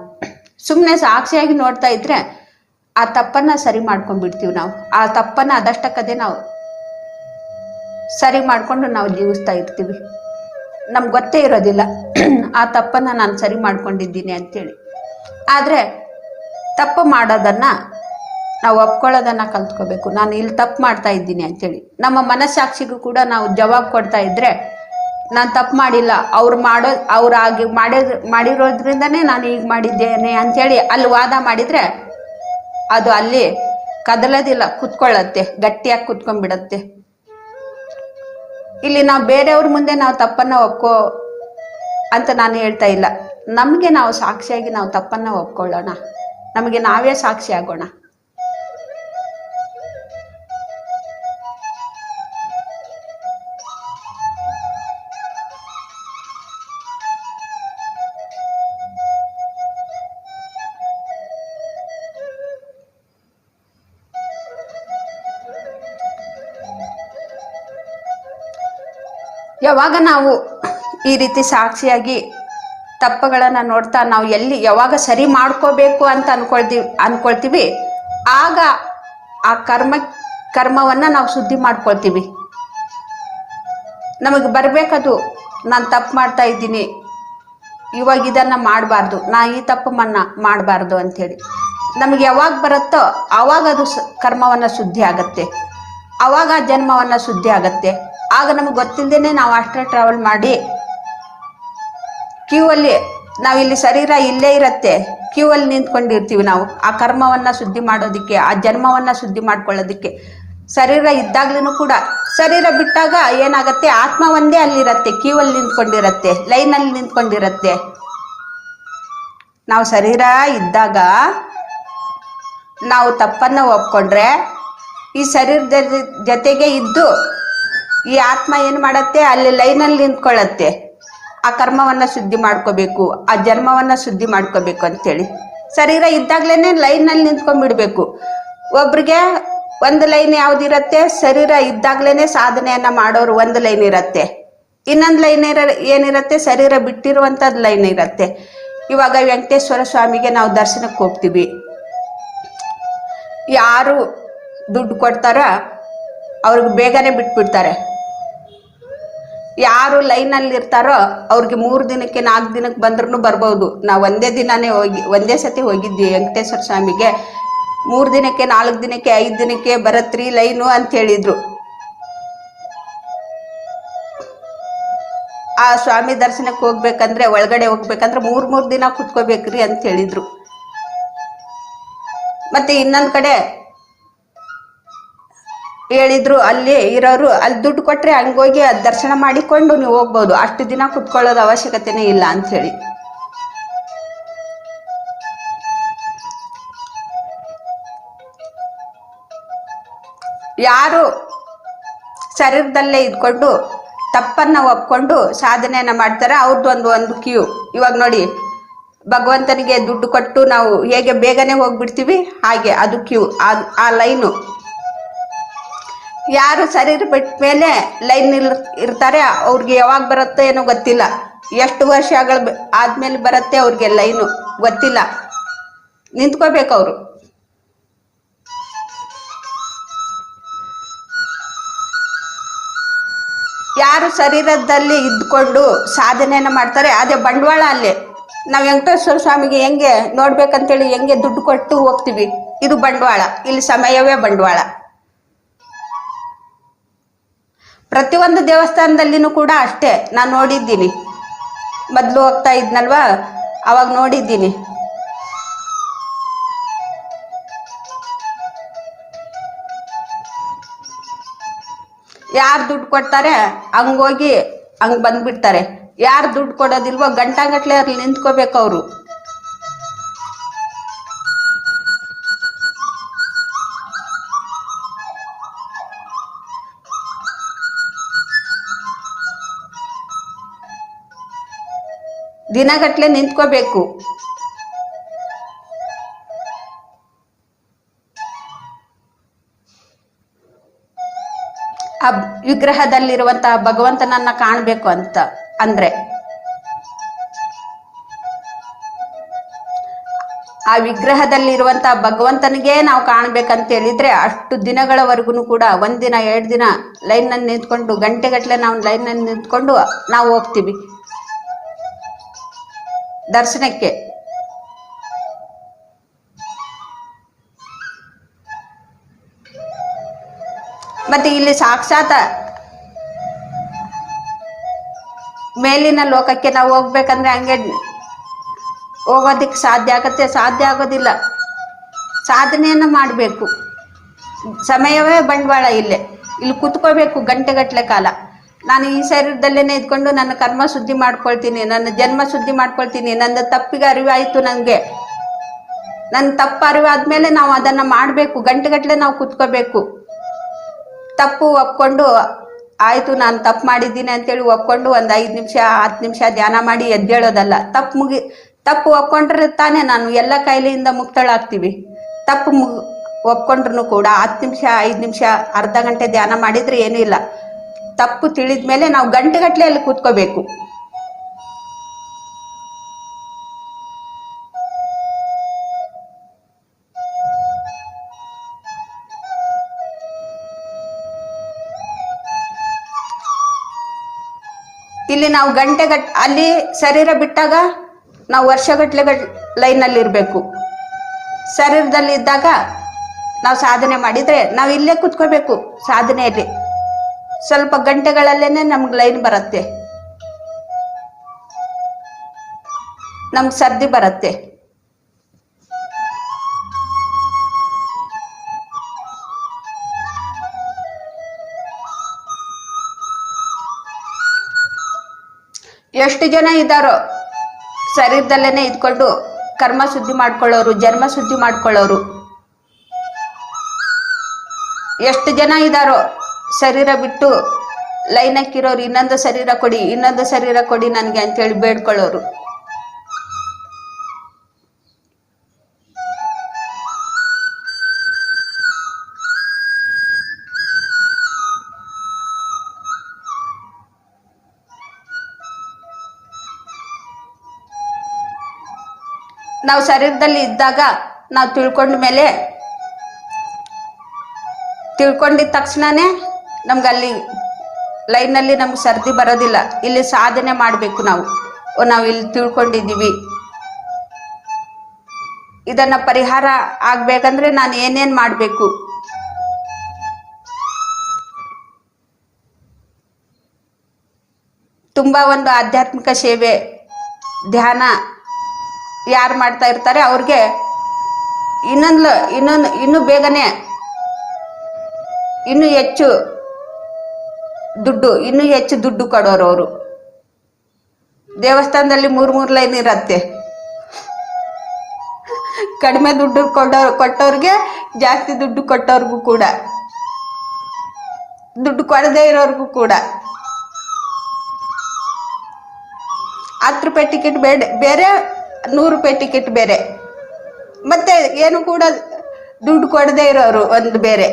ಸುಮ್ಮನೆ ಸಾಕ್ಷಿಯಾಗಿ ನೋಡ್ತಾ ಇದ್ರೆ ಆ ತಪ್ಪನ್ನು ಸರಿ ಮಾಡ್ಕೊಂಡ್ಬಿಡ್ತೀವಿ. ನಾವು ಆ ತಪ್ಪನ್ನು ಅದಷ್ಟಕ್ಕದೇ ನಾವು ಸರಿ ಮಾಡಿಕೊಂಡು ನಾವು ಜೀವಿಸ್ತಾ ಇರ್ತೀವಿ. ನಮ್ಗೆ ಗೊತ್ತೇ ಇರೋದಿಲ್ಲ ಆ ತಪ್ಪನ್ನು ನಾನು ಸರಿ ಮಾಡ್ಕೊಂಡಿದ್ದೀನಿ ಅಂಥೇಳಿ. ಆದರೆ ತಪ್ಪು ಮಾಡೋದನ್ನು ನಾವು ಒಪ್ಕೊಳ್ಳೋದನ್ನ ಕಲ್ತ್ಕೋಬೇಕು. ನಾನು ಇಲ್ಲಿ ತಪ್ಪು ಮಾಡ್ತಾ ಇದ್ದೀನಿ ಅಂತೇಳಿ ನಮ್ಮ ಮನಸ್ಸಾಕ್ಷಿಗೂ ಕೂಡ ನಾವು ಜವಾಬ್ ಕೊಡ್ತಾ ಇದ್ರೆ, ನಾನು ತಪ್ಪು ಮಾಡಿಲ್ಲ, ಅವ್ರು ಮಾಡಿರೋದ್ರಿಂದನೇ ನಾನು ಈಗ ಮಾಡಿದ್ದೇನೆ ಅಂಥೇಳಿ ಅಲ್ಲಿ ವಾದ ಮಾಡಿದ್ರೆ ಅದು ಅಲ್ಲಿ ಕದಲೋದಿಲ್ಲ, ಕುತ್ಕೊಳ್ಳತ್ತೆ, ಗಟ್ಟಿಯಾಗಿ ಕುತ್ಕೊಂಡ್ಬಿಡತ್ತೆ. ಇಲ್ಲಿ ನಾವು ಬೇರೆಯವ್ರ ಮುಂದೆ ನಾವು ತಪ್ಪನ್ನ ಒಪ್ಕೋ ಅಂತ ನಾನು ಹೇಳ್ತಾ ಇಲ್ಲ. ನಮಗೆ ನಾವು ಸಾಕ್ಷಿಯಾಗಿ ನಾವು ತಪ್ಪನ್ನ ಒಪ್ಕೊಳ್ಳೋಣ, ನಮಗೆ ನಾವೇ ಸಾಕ್ಷಿ ಆಗೋಣ. ಯಾವಾಗ ನಾವು ಈ ರೀತಿ ಸಾಕ್ಷಿಯಾಗಿ ತಪ್ಪುಗಳನ್ನು ನೋಡ್ತಾ ನಾವು ಯಾವಾಗ ಸರಿ ಮಾಡ್ಕೋಬೇಕು ಅಂತ ಅನ್ಕೊಳ್ತೀವಿ ಆಗ ಆ ಕರ್ಮವನ್ನು ನಾವು ಶುದ್ಧಿ ಮಾಡ್ಕೊಳ್ತೀವಿ. ನಮಗೆ ಬರಬೇಕದು, ನಾನು ತಪ್ಪು ಮಾಡ್ತಾ ಇದ್ದೀನಿ, ಇವಾಗ ಇದನ್ನು ಮಾಡಬಾರ್ದು, ನಾ ಈ ತಪ್ಪನ್ನು ಮಾಡಬಾರ್ದು ಅಂಥೇಳಿ ನಮಗೆ ಯಾವಾಗ ಬರುತ್ತೋ ಆವಾಗ ಅದು ಕರ್ಮವನ್ನು ಶುದ್ಧಿ ಆಗತ್ತೆ, ಆವಾಗ ಜನ್ಮವನ್ನು ಶುದ್ಧಿ ಆಗತ್ತೆ. ಆಗ ನಮಗೆ ಗೊತ್ತಿಲ್ಲದೇನೆ ನಾವು ಅಷ್ಟೇ ಟ್ರಾವೆಲ್ ಮಾಡಿ ಕ್ಯೂ ಅಲ್ಲಿ, ನಾವಿಲ್ಲಿ ಶರೀರ ಇಲ್ಲೇ ಇರತ್ತೆ, ಕ್ಯೂ ಅಲ್ಲಿ ನಿಂತ್ಕೊಂಡಿರ್ತೀವಿ. ನಾವು ಆ ಕರ್ಮವನ್ನು ಶುದ್ಧಿ ಮಾಡೋದಕ್ಕೆ, ಆ ಜನ್ಮವನ್ನು ಶುದ್ಧಿ ಮಾಡ್ಕೊಳ್ಳೋದಕ್ಕೆ. ಶರೀರ ಇದ್ದಾಗ್ಲೂ ಕೂಡ, ಶರೀರ ಬಿಟ್ಟಾಗ ಏನಾಗತ್ತೆ, ಆತ್ಮ ಒಂದೇ ಅಲ್ಲಿರತ್ತೆ, ಕ್ಯೂ ಅಲ್ಲಿ ನಿಂತ್ಕೊಂಡಿರತ್ತೆ, ಲೈನಲ್ಲಿ ನಿಂತ್ಕೊಂಡಿರತ್ತೆ. ನಾವು ಶರೀರ ಇದ್ದಾಗ ನಾವು ತಪ್ಪನ್ನು ಒಪ್ಕೊಂಡ್ರೆ ಈ ಶರೀರದ ಜೊತೆಗೆ ಇದ್ದು ಈ ಆತ್ಮ ಏನು ಮಾಡತ್ತೆ, ಅಲ್ಲಿ ಲೈನಲ್ಲಿ ನಿಂತ್ಕೊಳ್ಳತ್ತೆ. ಆ ಕರ್ಮವನ್ನು ಶುದ್ಧಿ ಮಾಡ್ಕೋಬೇಕು, ಆ ಜನ್ಮವನ್ನು ಶುದ್ಧಿ ಮಾಡ್ಕೋಬೇಕು ಅಂತೇಳಿ ಶರೀರ ಇದ್ದಾಗ್ಲೇನೆ ಲೈನಲ್ಲಿ ನಿಂತ್ಕೊಂಡ್ಬಿಡ್ಬೇಕು. ಒಬ್ರಿಗೆ ಒಂದು ಲೈನ್ ಯಾವ್ದಿರತ್ತೆ, ಶರೀರ ಇದ್ದಾಗ್ಲೇನೆ ಸಾಧನೆಯನ್ನ ಮಾಡೋರು ಒಂದು ಲೈನ್ ಇರತ್ತೆ. ಇನ್ನೊಂದು ಲೈನ್ ಏನಿರತ್ತೆ, ಶರೀರ ಬಿಟ್ಟಿರುವಂಥದ್ದು ಲೈನ್ ಇರತ್ತೆ. ಇವಾಗ ವೆಂಕಟೇಶ್ವರ ಸ್ವಾಮಿಗೆ ನಾವು ದರ್ಶನಕ್ಕೆ ಹೋಗ್ತೀವಿ. ಯಾರು ದುಡ್ಡು ಕೊಡ್ತಾರ ಅವ್ರಿಗೆ ಬೇಗನೆ ಬಿಟ್ಬಿಡ್ತಾರೆ. ಯಾರು ಲೈನಲ್ಲಿ ಇರ್ತಾರೋ ಅವ್ರಿಗೆ 3 ದಿನಕ್ಕೆ 4 ದಿನಕ್ಕೆ ಬಂದ್ರೂ ಬರ್ಬೋದು. ನಾವು ಒಂದೇ ಸತಿ ಹೋಗಿದ್ವಿ ವೆಂಕಟೇಶ್ವರ ಸ್ವಾಮಿಗೆ. 3 ದಿನಕ್ಕೆ 4 ದಿನಕ್ಕೆ 5 ದಿನಕ್ಕೆ ಬರತ್ರಿ ಲೈನು ಅಂತ ಹೇಳಿದ್ರು. ಆ ಸ್ವಾಮಿ ದರ್ಶನಕ್ಕೆ ಹೋಗ್ಬೇಕಂದ್ರೆ, ಒಳಗಡೆ ಹೋಗ್ಬೇಕಂದ್ರೆ 3 ದಿನ ಕುತ್ಕೋಬೇಕ್ರಿ ಅಂತ ಹೇಳಿದ್ರು. ಮತ್ತೆ ಇನ್ನೊಂದ್ ಕಡೆ ಹೇಳಿದ್ರು, ಅಲ್ಲಿ ಇರೋರು ಅಲ್ಲಿ ದುಡ್ಡು ಕೊಟ್ರೆ ಹಂಗೋಗಿ ದರ್ಶನ ಮಾಡಿಕೊಂಡು ನೀವು ಹೋಗ್ಬೋದು, ಅಷ್ಟು ದಿನ ಕುತ್ಕೊಳ್ಳೋದು ಅವಶ್ಯಕತೆನೇ ಇಲ್ಲ ಅಂತ ಹೇಳಿ. ಯಾರು ಶರೀರದಲ್ಲೇ ಇದ್ಕೊಂಡು ತಪ್ಪನ್ನ ಒಪ್ಕೊಂಡು ಸಾಧನೆಯನ್ನ ಮಾಡ್ತಾರೆ ಅವ್ರದ್ದು ಒಂದು ಕ್ಯೂ. ಇವಾಗ ನೋಡಿ, ಭಗವಂತನಿಗೆ ದುಡ್ಡು ಕೊಟ್ಟು ನಾವು ಹೇಗೆ ಬೇಗನೆ ಹೋಗ್ಬಿಡ್ತೀವಿ, ಹಾಗೆ ಅದು ಕ್ಯೂ, ಆ ಲೈನು. ಯಾರು ಶರೀರ ಬಿಟ್ಟ ಮೇಲೆ ಲೈನ್ ಇರ್ತಾರೆ ಅವ್ರಿಗೆ ಯಾವಾಗ ಬರುತ್ತೆ ಏನೋ ಗೊತ್ತಿಲ್ಲ. ಎಷ್ಟು ವರ್ಷಗಳು ಆದ್ಮೇಲೆ ಬರುತ್ತೆ ಅವ್ರಿಗೆ ಲೈನು ಗೊತ್ತಿಲ್ಲ. ನಿಂತ್ಕೋಬೇಕು ಅವರು. ಯಾರು ಶರೀರದಲ್ಲಿ ಇದ್ಕೊಂಡು ಸಾಧನೆಯನ್ನ ಮಾಡ್ತಾರೆ ಅದೇ ಬಂಡವಾಳ. ಅಲ್ಲೇ ನಾವು ವೆಂಕಟೇಶ್ವರ ಸ್ವಾಮಿಗೆ ಹೆಂಗೆ ನೋಡ್ಬೇಕಂತೇಳಿ ಹೆಂಗೆ ದುಡ್ಡು ಕೊಟ್ಟು ಹೋಗ್ತೀವಿ, ಇದು ಬಂಡವಾಳ. ಇಲ್ಲಿ ಸಮಯವೇ ಬಂಡವಾಳ. ಪ್ರತಿಯೊಂದು ದೇವಸ್ಥಾನದಲ್ಲಿನೂ ಕೂಡ ಅಷ್ಟೇ. ನಾನು ನೋಡಿದ್ದೀನಿ, ಮೊದಲು ಹೋಗ್ತಾ ಇದ್ನಲ್ವಾ ಅವಾಗ ನೋಡಿದ್ದೀನಿ. ಯಾರು ದುಡ್ಡು ಕೊಡ್ತಾರೆ ಹಂಗೋಗಿ ಹಂಗ್ ಬಂದ್ಬಿಡ್ತಾರೆ. ಯಾರು ದುಡ್ಡು ಕೊಡೋದಿಲ್ವೋ ಗಂಟಾಗಟ್ಲೆ ಅಲ್ಲಿ ನಿಂತ್ಕೋಬೇಕು ಅವರು. ದಿನಗಟ್ಲೆ ನಿಂತ್ಕೋಬೇಕು. ಆ ವಿಗ್ರಹದಲ್ಲಿರುವಂತಹ ಭಗವಂತನನ್ನ ಕಾಣಬೇಕು ಅಂತ ಅಂದ್ರೆ, ಆ ವಿಗ್ರಹದಲ್ಲಿರುವಂತಹ ಭಗವಂತನಿಗೆ ನಾವು ಕಾಣ್ಬೇಕಂತ ಹೇಳಿದ್ರೆ ಅಷ್ಟು ದಿನಗಳವರೆಗೂ ಕೂಡ 1 ದಿನ 2 ದಿನ ಲೈನ್ ನಲ್ಲಿ ನಿಂತ್ಕೊಂಡು, ಗಂಟೆಗಟ್ಲೆ ನಾವು ಲೈನ್ ನಲ್ಲಿ ನಿಂತ್ಕೊಂಡು ನಾವು ಹೋಗ್ತೀವಿ ದರ್ಶನಕ್ಕೆ. ಮತ್ತೆ ಇಲ್ಲಿ ಸಾಕ್ಷಾತ್ ಮೇಲಿನ ಲೋಕಕ್ಕೆ ನಾವು ಹೋಗ್ಬೇಕಂದ್ರೆ ಹಂಗೆ ಹೋಗೋದಿಕ್ಕೆ ಸಾಧ್ಯ ಆಗತ್ತೆ? ಸಾಧ್ಯ ಆಗೋದಿಲ್ಲ. ಸಾಧನೆಯನ್ನ ಮಾಡಬೇಕು. ಸಮಯವೇ ಬಂಡವಾಳ. ಇಲ್ಲಿ ಕುತ್ಕೋಬೇಕು ಗಂಟೆಗಟ್ಲೆ ಕಾಲ. ನಾನು ಈ ಶರೀರದಲ್ಲೇನೆ ಇದ್ಕೊಂಡು ನನ್ನ ಕರ್ಮ ಶುದ್ಧಿ ಮಾಡ್ಕೊಳ್ತೀನಿ, ನನ್ನ ಜನ್ಮ ಶುದ್ಧಿ ಮಾಡ್ಕೊಳ್ತೀನಿ. ನನ್ನ ತಪ್ಪಿಗೆ ಅರಿವಾಯ್ತು, ನನಗೆ ನನ್ನ ತಪ್ಪು ಅರಿವಾದ್ಮೇಲೆ ನಾವು ಅದನ್ನ ಮಾಡಬೇಕು. ಗಂಟೆಗಟ್ಲೆ ನಾವು ಕುತ್ಕೋಬೇಕು. ತಪ್ಪು ಒಪ್ಕೊಂಡು ಆಯ್ತು ನಾನು ತಪ್ಪು ಮಾಡಿದ್ದೀನಿ ಅಂತೇಳಿ ಒಪ್ಕೊಂಡು 1 5 ನಿಮಿಷ 10 ನಿಮಿಷ ಧ್ಯಾನ ಮಾಡಿ ಎದ್ದೇಳೋದಲ್ಲ. ತಪ್ಪು ಒಪ್ಕೊಂಡ್ರೆ ತಾನೇ ನಾನು ಎಲ್ಲ ಕಾಯಿಲೆಯಿಂದ ಮುಕ್ತಳಾಗ್ತೀವಿ. ತಪ್ಪು ಒಪ್ಕೊಂಡ್ರು ಕೂಡ 10 ನಿಮಿಷ 5 ನಿಮಿಷ ಅರ್ಧ ಗಂಟೆ ಧ್ಯಾನ ಮಾಡಿದ್ರೆ ಏನೂ ಇಲ್ಲ. ತಪ್ಪು ತಿಳಿದ್ಮೇಲೆ ನಾವು ಗಂಟೆಗಟ್ಲೆ ಅಲ್ಲಿ ಕೂತ್ಕೋಬೇಕು. ಇಲ್ಲಿ ನಾವು ಅಲ್ಲಿ ಶರೀರ ಬಿಟ್ಟಾಗ ನಾವು ವರ್ಷಗಟ್ಲೆ ಲೈನಲ್ಲಿ ಇರಬೇಕು. ಶರೀರದಲ್ಲಿ ಇದ್ದಾಗ ನಾವು ಸಾಧನೆ ಮಾಡಿದ್ರೆ ನಾವು ಇಲ್ಲೇ ಕೂತ್ಕೋಬೇಕು. ಸಾಧನೆಯಲ್ಲಿ ಸ್ವಲ್ಪ ಗಂಟೆಗಳಲ್ಲೇನೆ ನಮ್ಗೆ ಲೈನ್ ಬರುತ್ತೆ, ನಮ್ಗೆ ಸರ್ದಿ ಬರುತ್ತೆ. ಎಷ್ಟು ಜನ ಇದ್ದಾರೋ ಶರೀರದಲ್ಲೇನೆ ಇದ್ಕೊಂಡು ಕರ್ಮ ಶುದ್ಧಿ ಮಾಡ್ಕೊಳ್ಳೋರು, ಜನ್ಮ ಶುದ್ಧಿ ಮಾಡ್ಕೊಳ್ಳೋರು. ಎಷ್ಟು ಜನ ಇದ್ದಾರೋ ಶರೀರ ಬಿಟ್ಟು ಲೈನ್ ಹಾಕಿರೋರು, ಇನ್ನೊಂದು ಶರೀರ ಕೊಡಿ ನನಗೆ ಅಂತೇಳಿ ಬೇಡ್ಕೊಳ್ಳೋರು. ನಾವು ಶರೀರದಲ್ಲಿ ಇದ್ದಾಗ ನಾವು ತಿಳ್ಕೊಂಡಿದ ತಕ್ಷಣನೇ ನಮ್ಗೆ ಅಲ್ಲಿ ಲೈನಲ್ಲಿ ನಮ್ಗೆ ಸರ್ದಿ ಬರೋದಿಲ್ಲ. ಇಲ್ಲಿ ಸಾಧನೆ ಮಾಡಬೇಕು ನಾವು ಇಲ್ಲಿ ತಿಳ್ಕೊಂಡಿದ್ದೀವಿ, ಇದನ್ನ ಪರಿಹಾರ ಆಗ್ಬೇಕಂದ್ರೆ ನಾನು ಏನೇನ್ ಮಾಡಬೇಕು, ತುಂಬಾ ಒಂದು ಆಧ್ಯಾತ್ಮಿಕ ಸೇವೆ ಧ್ಯಾನ ಯಾರು ಮಾಡ್ತಾ ಇರ್ತಾರೆ ಅವ್ರಿಗೆ ಇನ್ನೂ ಬೇಗನೆ ಇನ್ನೂ ಹೆಚ್ಚು ದುಡ್ಡು ಕೊಡೋರು ಅವರು. ದೇವಸ್ಥಾನದಲ್ಲಿ ಮೂರ್ ಲೈನ್ ಇರತ್ತೆ, ಕಡಿಮೆ ದುಡ್ಡು ಕೊಟ್ಟವ್ರಿಗೆ ಜಾಸ್ತಿ ದುಡ್ಡು ಕೊಟ್ಟವ್ರಿಗೂ ಕೂಡ, ದುಡ್ಡು ಕೊಡದೇ ಇರೋರ್ಗೂ ಕೂಡ 10 ರೂಪಾಯಿ ಟಿಕೆಟ್ ಬೇರೆ, 100 ರೂಪಾಯಿ ಟಿಕೆಟ್ ಬೇರೆ, ಮತ್ತೆ ಏನು ಕೂಡ ದುಡ್ಡು ಕೊಡದೇ ಇರೋರು ಒಂದು ಬೇರೆ.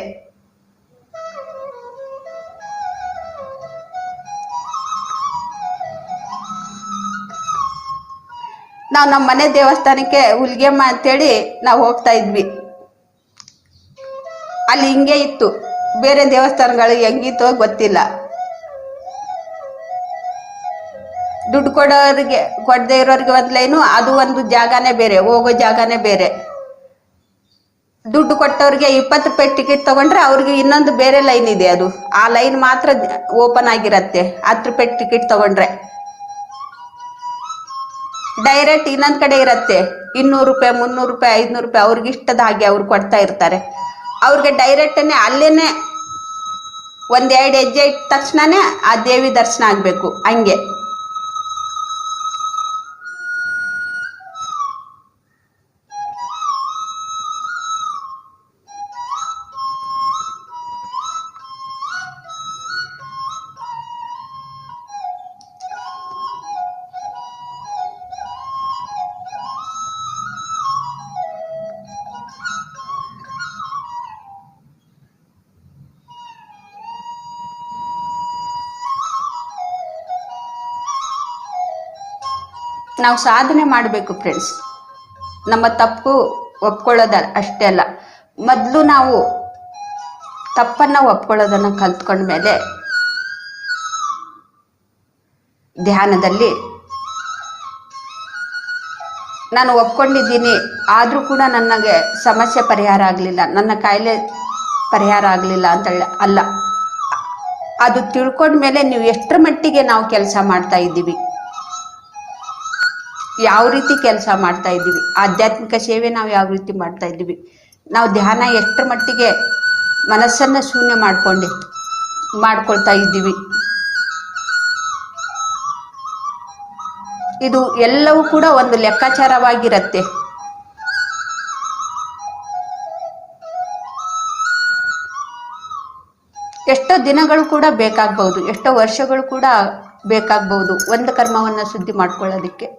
ನಾವು ನಮ್ಮ ಮನೆ ದೇವಸ್ಥಾನಕ್ಕೆ ಹುಲಿಗೆಮ್ಮ ಅಂತೇಳಿ ನಾವು ಹೋಗ್ತಾ ಇದ್ವಿ. ಅಲ್ಲಿ ಹಿಂಗೆ ಇತ್ತು, ಬೇರೆ ದೇವಸ್ಥಾನಗಳು ಹೆಂಗಿತ್ತೋ ಗೊತ್ತಿಲ್ಲ. ದುಡ್ಡು ಕೊಡದೇ ಇರೋರಿಗೆ ಒಂದ್ ಲೈನು, ಅದು ಒಂದು ಜಾಗನೇ ಬೇರೆ, ಹೋಗೋ ಜಾಗನೇ ಬೇರೆ. ದುಡ್ಡು ಕೊಟ್ಟವ್ರಿಗೆ 20 ರೂಪಾಯಿ ಟಿಕೆಟ್ ತಗೊಂಡ್ರೆ ಅವ್ರಿಗೆ ಇನ್ನೊಂದು ಬೇರೆ ಲೈನ್ ಇದೆ, ಅದು ಆ ಲೈನ್ ಮಾತ್ರ ಓಪನ್ ಆಗಿರತ್ತೆ. 10 ರೂಪಾಯಿ ಟಿಕೆಟ್ ತಗೊಂಡ್ರೆ ಡೈರೆಕ್ಟ್ ಇನ್ನೊಂದ್ ಕಡೆ ಇರತ್ತೆ 200 ರೂಪಾಯಿ, 300 ರೂಪಾಯಿ, 500 ರೂಪಾಯಿ ಅವ್ರಿಗೆ ಇಷ್ಟದ ಹಾಗೆ ಅವ್ರು ಕೊಡ್ತಾ ಇರ್ತಾರೆ. ಅವ್ರಿಗೆ ಡೈರೆಕ್ಟ್ನೇ ಅಲ್ಲೇನೆ 1-2 ಹೆಜ್ಜೆ ಇಟ್ಟ ತಕ್ಷಣನೇ ಆ ದೇವಿ ದರ್ಶನ ಆಗ್ಬೇಕು. ಹಂಗೆ ನಾವು ಸಾಧನೆ ಮಾಡಬೇಕು ಫ್ರೆಂಡ್ಸ್. ನಮ್ಮ ತಪ್ಪು ಒಪ್ಕೊಳ್ಳೋದ ಅಷ್ಟೇ ಅಲ್ಲ, ಮೊದಲು ನಾವು ತಪ್ಪನ್ನ ಒಪ್ಕೊಳ್ಳೋದನ್ನ ಕಲ್ತ್ಕೊಂಡ್ಮೇಲೆ ಧ್ಯಾನದಲ್ಲಿ ನಾನು ಒಪ್ಕೊಂಡಿದ್ದೀನಿ, ಆದರೂ ಕೂಡ ನನಗೆ ಸಮಸ್ಯೆ ಪರಿಹಾರ ಆಗಲಿಲ್ಲ, ನನ್ನ ಕಾಯಿಲೆ ಪರಿಹಾರ ಆಗಲಿಲ್ಲ ಅಂತ ಅಲ್ಲ. ಅದು ತಿಳ್ಕೊಂಡ್ಮೇಲೆ ನೀವು ಎಷ್ಟರ ಮಟ್ಟಿಗೆ ನಾವು ಕೆಲಸ ಮಾಡ್ತಾ ಇದ್ದೀವಿ, ಯಾವ ರೀತಿ ಕೆಲಸ ಮಾಡ್ತಾ ಇದ್ದೀವಿ, ಆಧ್ಯಾತ್ಮಿಕ ಸೇವೆ ನಾವು ಯಾವ ರೀತಿ ಮಾಡ್ತಾ ಇದ್ದೀವಿ, ನಾವು ಧ್ಯಾನ ಎಷ್ಟರ ಮಟ್ಟಿಗೆ ಮನಸ್ಸನ್ನ ಶೂನ್ಯ ಮಾಡ್ಕೊಳ್ತಾ ಇದ್ದೀವಿ, ಇದು ಎಲ್ಲವೂ ಕೂಡ ಒಂದು ಲೆಕ್ಕಾಚಾರವಾಗಿರತ್ತೆ. ಎಷ್ಟೋ ದಿನಗಳು ಕೂಡ ಬೇಕಾಗಬಹುದು, ಎಷ್ಟೋ ವರ್ಷಗಳು ಕೂಡ ಬೇಕಾಗಬಹುದು ಒಂದು ಕರ್ಮವನ್ನ ಶುದ್ಧಿ ಮಾಡ್ಕೊಳ್ಳೋದಕ್ಕೆ.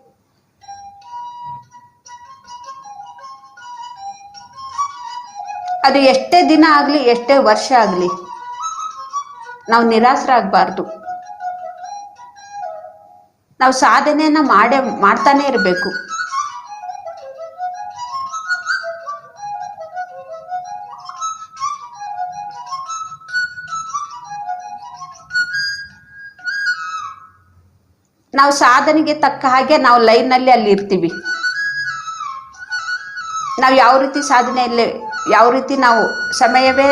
ಅದು ಎಷ್ಟೇ ದಿನ ಆಗ್ಲಿ, ಎಷ್ಟೇ ವರ್ಷ ಆಗ್ಲಿ, ನಾವು ನಿರಾಸರಾಗಬಾರ್ದು. ನಾವು ಸಾಧನೆಯನ್ನ ಮಾಡ್ತಾನೆ ಇರಬೇಕು. ನಾವು ಸಾಧನೆಗೆ ತಕ್ಕ ಹಾಗೆ ನಾವು ಲೈನ್ನಲ್ಲಿ ಅಲ್ಲಿ ಇರ್ತೀವಿ. ನಾವು ಯಾವ ರೀತಿ ಸಾಧನೆಯಲ್ಲಿ, ಯಾವ ರೀತಿ ನಾವು ಸಮಯವೇ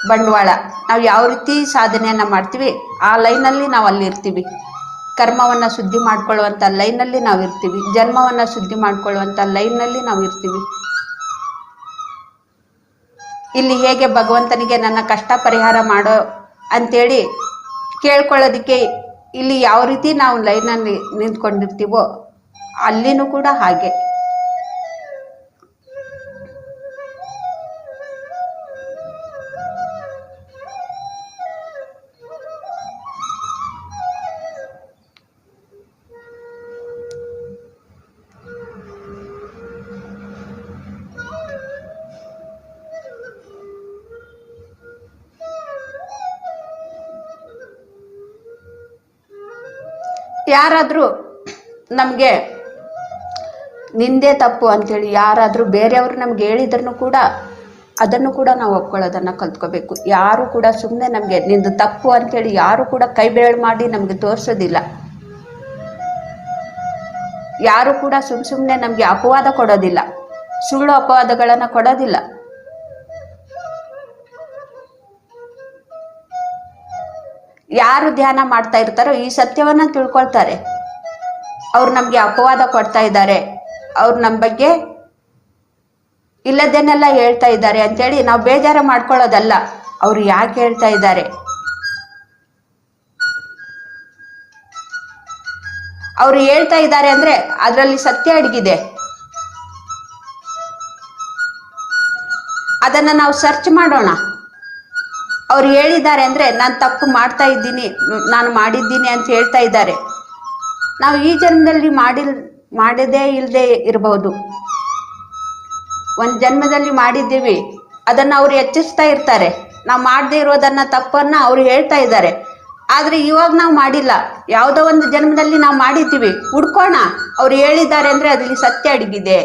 ಬಂಡವಾಳ, ನಾವು ಯಾವ ರೀತಿ ಸಾಧನೆಯನ್ನ ಮಾಡ್ತೀವಿ ಆ ಲೈನಲ್ಲಿ ನಾವು ಅಲ್ಲಿ ಇರ್ತೀವಿ. ಕರ್ಮವನ್ನ ಶುದ್ಧಿ ಮಾಡ್ಕೊಳ್ಳುವಂಥ ಲೈನಲ್ಲಿ ನಾವು ಇರ್ತೀವಿ, ಜನ್ಮವನ್ನ ಶುದ್ಧಿ ಮಾಡ್ಕೊಳ್ಳುವಂಥ ಲೈನ್ನಲ್ಲಿ ನಾವು ಇರ್ತೀವಿ. ಇಲ್ಲಿ ಹೇಗೆ ಭಗವಂತನಿಗೆ ನನ್ನ ಕಷ್ಟ ಪರಿಹಾರ ಮಾಡೋ ಅಂತೇಳಿ ಕೇಳ್ಕೊಳ್ಳೋದಕ್ಕೆ ಇಲ್ಲಿ ಯಾವ ರೀತಿ ನಾವು ಲೈನಲ್ಲಿ ನಿಂತ್ಕೊಂಡಿರ್ತೀವೋ ಅಲ್ಲಿನೂ ಕೂಡ ಹಾಗೆ. ಯಾರಾದರೂ ನಮಗೆ ನಿಂದೇ ತಪ್ಪು ಅಂತೇಳಿ ಯಾರಾದರೂ ಬೇರೆಯವರು ನಮ್ಗೆ ಹೇಳಿದ್ರೂ ಕೂಡ ಅದನ್ನು ಕೂಡ ನಾವು ಒಪ್ಕೊಳ್ಳೋದನ್ನು ಕಲ್ತ್ಕೋಬೇಕು. ಯಾರು ಕೂಡ ಸುಮ್ಮನೆ ನಮಗೆ ನಿಂದು ತಪ್ಪು ಅಂತೇಳಿ ಯಾರು ಕೂಡ ಕೈ ಬೆರಳು ಮಾಡಿ ನಮಗೆ ತೋರಿಸೋದಿಲ್ಲ. ಯಾರು ಕೂಡ ಸುಮ್ಮನೆ ನಮಗೆ ಅಪವಾದ ಕೊಡೋದಿಲ್ಲ, ಸುಳ್ಳು ಅಪವಾದಗಳನ್ನು ಕೊಡೋದಿಲ್ಲ. ಯಾರು ಧ್ಯಾನ ಮಾಡ್ತಾ ಇರ್ತಾರೋ ಈ ಸತ್ಯವನ್ನ ತಿಳ್ಕೊಳ್ತಾರೆ. ಅವ್ರು ನಮ್ಗೆ ಅಪವಾದ ಕೊಡ್ತಾ ಇದ್ದಾರೆ, ಅವ್ರು ನಮ್ಮ ಬಗ್ಗೆ ಇಲ್ಲದೇನೆಲ್ಲ ಹೇಳ್ತಾ ಇದ್ದಾರೆ ಅಂತೇಳಿ ನಾವು ಬೇಜಾರು ಮಾಡ್ಕೊಳ್ಳೋದಲ್ಲ. ಅವ್ರು ಯಾಕೆ ಹೇಳ್ತಾ ಇದ್ದಾರೆ, ಅವ್ರು ಹೇಳ್ತಾ ಇದ್ದಾರೆ ಅಂದ್ರೆ ಅದರಲ್ಲಿ ಸತ್ಯ ಅಡಗಿದೆ. ಅದನ್ನ ನಾವು ಸರ್ಚ್ ಮಾಡೋಣ. ಅವ್ರು ಹೇಳಿದ್ದಾರೆ ಅಂದ್ರೆ ನಾನು ತಪ್ಪು ಮಾಡ್ತಾ ಇದ್ದೀನಿ, ನಾನು ಮಾಡಿದ್ದೀನಿ ಅಂತ ಹೇಳ್ತಾ ಇದ್ದಾರೆ. ನಾವು ಈ ಜನ್ಮದಲ್ಲಿ ಮಾಡದೇ ಇಲ್ಲದೆ ಇರಬಹುದು, ಒಂದು ಜನ್ಮದಲ್ಲಿ ಮಾಡಿದ್ದೀವಿ, ಅದನ್ನ ಅವ್ರು ಹೆಚ್ಚಿಸ್ತಾ ಇರ್ತಾರೆ. ನಾವು ಮಾಡದೇ ಇರೋದನ್ನ ತಪ್ಪನ್ನ ಅವ್ರು ಹೇಳ್ತಾ ಇದ್ದಾರೆ. ಆದ್ರೆ ಇವಾಗ ನಾವು ಮಾಡಿಲ್ಲ, ಯಾವುದೋ ಒಂದು ಜನ್ಮದಲ್ಲಿ ನಾವು ಮಾಡಿದ್ದೀವಿ, ಹುಡ್ಕೋಣ. ಅವ್ರು ಹೇಳಿದ್ದಾರೆ ಅಂದ್ರೆ ಅದ್ರಲ್ಲಿ ಸತ್ಯ ಅಡಗಿದೆ.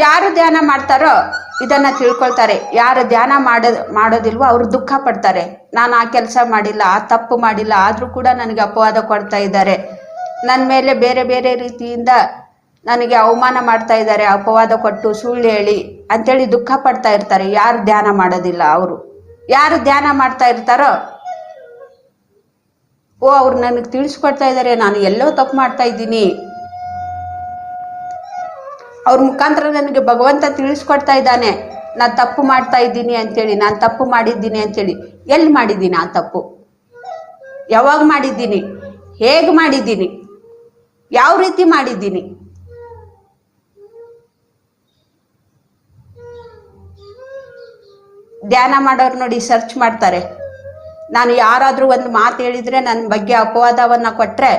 ಯಾರು ಧ್ಯಾನ ಮಾಡ್ತಾರೋ ಇದನ್ನ ತಿಳ್ಕೊಳ್ತಾರೆ. ಯಾರು ಧ್ಯಾನ ಮಾಡೋದಿಲ್ವೋ ಅವರು ದುಃಖ ಪಡ್ತಾರೆ. ನಾನು ಆ ಕೆಲಸ ಮಾಡಿಲ್ಲ, ಆ ತಪ್ಪು ಮಾಡಿಲ್ಲ, ಆದ್ರೂ ಕೂಡ ನನಗೆ ಅಪವಾದ ಕೊಡ್ತಾ ಇದ್ದಾರೆ, ನನ್ನ ಮೇಲೆ ಬೇರೆ ಬೇರೆ ರೀತಿಯಿಂದ ನನಗೆ ಅವಮಾನ ಮಾಡ್ತಾ ಇದ್ದಾರೆ, ಅಪವಾದ ಕೊಟ್ಟು ಸುಳ್ಳು ಹೇಳಿ ಅಂತೇಳಿ ದುಃಖ ಪಡ್ತಾ ಇರ್ತಾರೆ. ಯಾರು ಧ್ಯಾನ ಮಾಡೋದಿಲ್ಲ ಅವರು. ಯಾರು ಧ್ಯಾನ ಮಾಡ್ತಾ ಇರ್ತಾರೋ ಅವ್ರು ನನಗೆ ತಿಳಿಸ್ಕೊಡ್ತಾ ಇದ್ದಾರೆ, ನಾನು ಎಲ್ಲೋ ತಪ್ಪು ಮಾಡ್ತಾ ಇದ್ದೀನಿ. ಅವ್ರ ಮುಖಾಂತರ ನನಗೆ ಭಗವಂತ ತಿಳಿಸ್ಕೊಡ್ತಾ ಇದ್ದಾನೆ, ನಾನು ತಪ್ಪು ಮಾಡ್ತಾ ಇದ್ದೀನಿ ಅಂತೇಳಿ, ನಾನು ತಪ್ಪು ಮಾಡಿದ್ದೀನಿ ಅಂತೇಳಿ. ಎಲ್ಲಿ ಮಾಡಿದ್ದೀನಿ ಆ ತಪ್ಪು, ಯಾವಾಗ ಮಾಡಿದ್ದೀನಿ, ಹೇಗೆ ಮಾಡಿದ್ದೀನಿ, ಯಾವ ರೀತಿ ಮಾಡಿದ್ದೀನಿ? ಧ್ಯಾನ ಮಾಡೋರು ನೋಡಿ ಸರ್ಚ್ ಮಾಡ್ತಾರೆ. ನಾನು ಯಾರಾದರೂ ಒಂದು ಮಾತು ಹೇಳಿದ್ರೆ ನನ್ನ ಬಗ್ಗೆ ಅಪವಾದವನ್ನ ಕೊಟ್ರೆ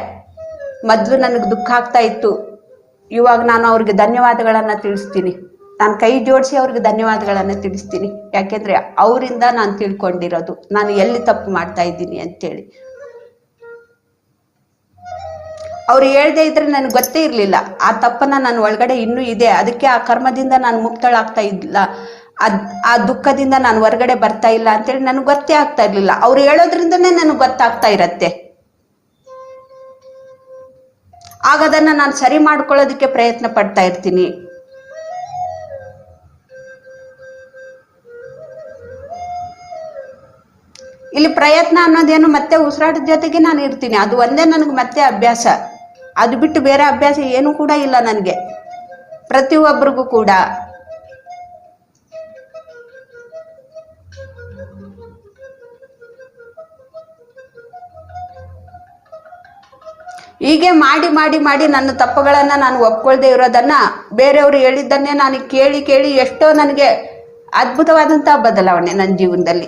ಮೊದಲು ನನಗೆ ದುಃಖ ಆಗ್ತಾ ಇತ್ತು, ಇವಾಗ ನಾನು ಅವ್ರಿಗೆ ಧನ್ಯವಾದಗಳನ್ನು ತಿಳಿಸ್ತೀನಿ. ನಾನು ಕೈ ಜೋಡಿಸಿ ಅವ್ರಿಗೆ ಧನ್ಯವಾದಗಳನ್ನು ತಿಳಿಸ್ತೀನಿ. ಯಾಕೆಂದ್ರೆ ಅವರಿಂದ ನಾನು ತಿಳ್ಕೊಂಡಿರೋದು ನಾನು ಎಲ್ಲಿ ತಪ್ಪು ಮಾಡ್ತಾ ಇದ್ದೀನಿ ಅಂತೇಳಿ. ಅವ್ರು ಹೇಳ್ದೆ ಇದ್ರೆ ನನಗೆ ಗೊತ್ತೇ ಇರಲಿಲ್ಲ, ಆ ತಪ್ಪನ್ನ ನನ್ನ ಒಳಗಡೆ ಇನ್ನೂ ಇದೆ, ಅದಕ್ಕೆ ಆ ಕರ್ಮದಿಂದ ನಾನು ಮುಕ್ತಳಾಗ್ತಾ ಇಲ್ಲ, ಆ ದುಃಖದಿಂದ ನಾನು ಹೊರಗಡೆ ಬರ್ತಾ ಇಲ್ಲ ಅಂತೇಳಿ ನನಗೆ ಗೊತ್ತೇ ಆಗ್ತಾ ಇರ್ಲಿಲ್ಲ. ಅವ್ರು ಹೇಳೋದ್ರಿಂದನೇ ನನಗೆ ಗೊತ್ತಾಗ್ತಾ ಇರತ್ತೆ. ಆಗ ಅದನ್ನ ನಾನು ಸರಿ ಮಾಡ್ಕೊಳ್ಳೋದಕ್ಕೆ ಪ್ರಯತ್ನ ಪಡ್ತಾ ಇರ್ತೀನಿ. ಇಲ್ಲಿ ಪ್ರಯತ್ನ ಅನ್ನೋದೇನು, ಮತ್ತೆ ಉಸಿರಾಟದ ಜೊತೆಗೆ ನಾನು ಇರ್ತೀನಿ, ಅದು ಒಂದೇ ನನಗೆ ಮತ್ತೆ ಅಭ್ಯಾಸ. ಅದು ಬಿಟ್ಟು ಬೇರೆ ಅಭ್ಯಾಸ ಏನು ಕೂಡ ಇಲ್ಲ ನನಗೆ. ಪ್ರತಿಯೊಬ್ಬರಿಗೂ ಕೂಡ ಹೀಗೆ ಮಾಡಿ ಮಾಡಿ ಮಾಡಿ ನನ್ನ ತಪ್ಪುಗಳನ್ನ ನಾನು ಒಪ್ಕೊಳ್ದೆ ಇರೋದನ್ನ, ಬೇರೆಯವರು ಹೇಳಿದ್ದನ್ನೇ ನಾನು ಕೇಳಿ ಕೇಳಿ ಎಷ್ಟೋ ನನಗೆ ಅದ್ಭುತವಾದಂತಹ ಬದಲಾವಣೆ ನನ್ನ ಜೀವನದಲ್ಲಿ.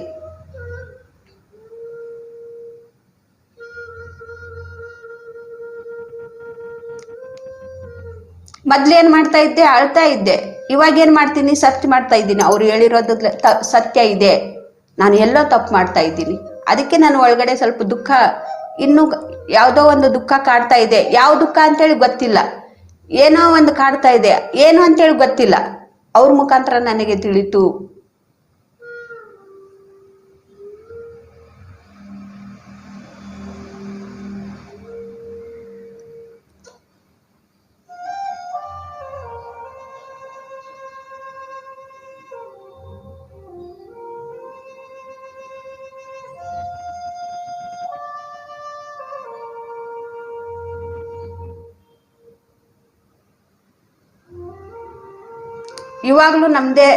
ಮೊದ್ಲೇನ್ ಮಾಡ್ತಾ ಇದ್ದೆ, ಅಳ್ತಾ ಇದ್ದೆ. ಇವಾಗ ಏನ್ ಮಾಡ್ತೀನಿ, ಸರ್ಚ್ ಮಾಡ್ತಾ ಇದ್ದೀನಿ. ಅವ್ರು ಹೇಳಿರೋದು ಸತ್ಯ ಇದೆ, ನಾನು ಎಲ್ಲೋ ತಪ್ಪು ಮಾಡ್ತಾ ಇದ್ದೀನಿ. ಅದಕ್ಕೆ ನಾನು ಒಳಗಡೆ ಸ್ವಲ್ಪ ದುಃಖ, ಇನ್ನು ಯಾವುದೋ ಒಂದು ದುಃಖ ಕಾಡ್ತಾ ಇದೆ. ಯಾವ ದುಃಖ ಅಂತೇಳಿ ಗೊತ್ತಿಲ್ಲ, ಏನೋ ಒಂದು ಕಾಡ್ತಾ ಇದೆ, ಏನು ಅಂತೇಳಿ ಗೊತ್ತಿಲ್ಲ. ಅವ್ರ ಮುಖಾಂತರ ನನಗೆ ತಿಳಿತು. ಇವಾಗಲೂ ನಮ್ಮದೇ,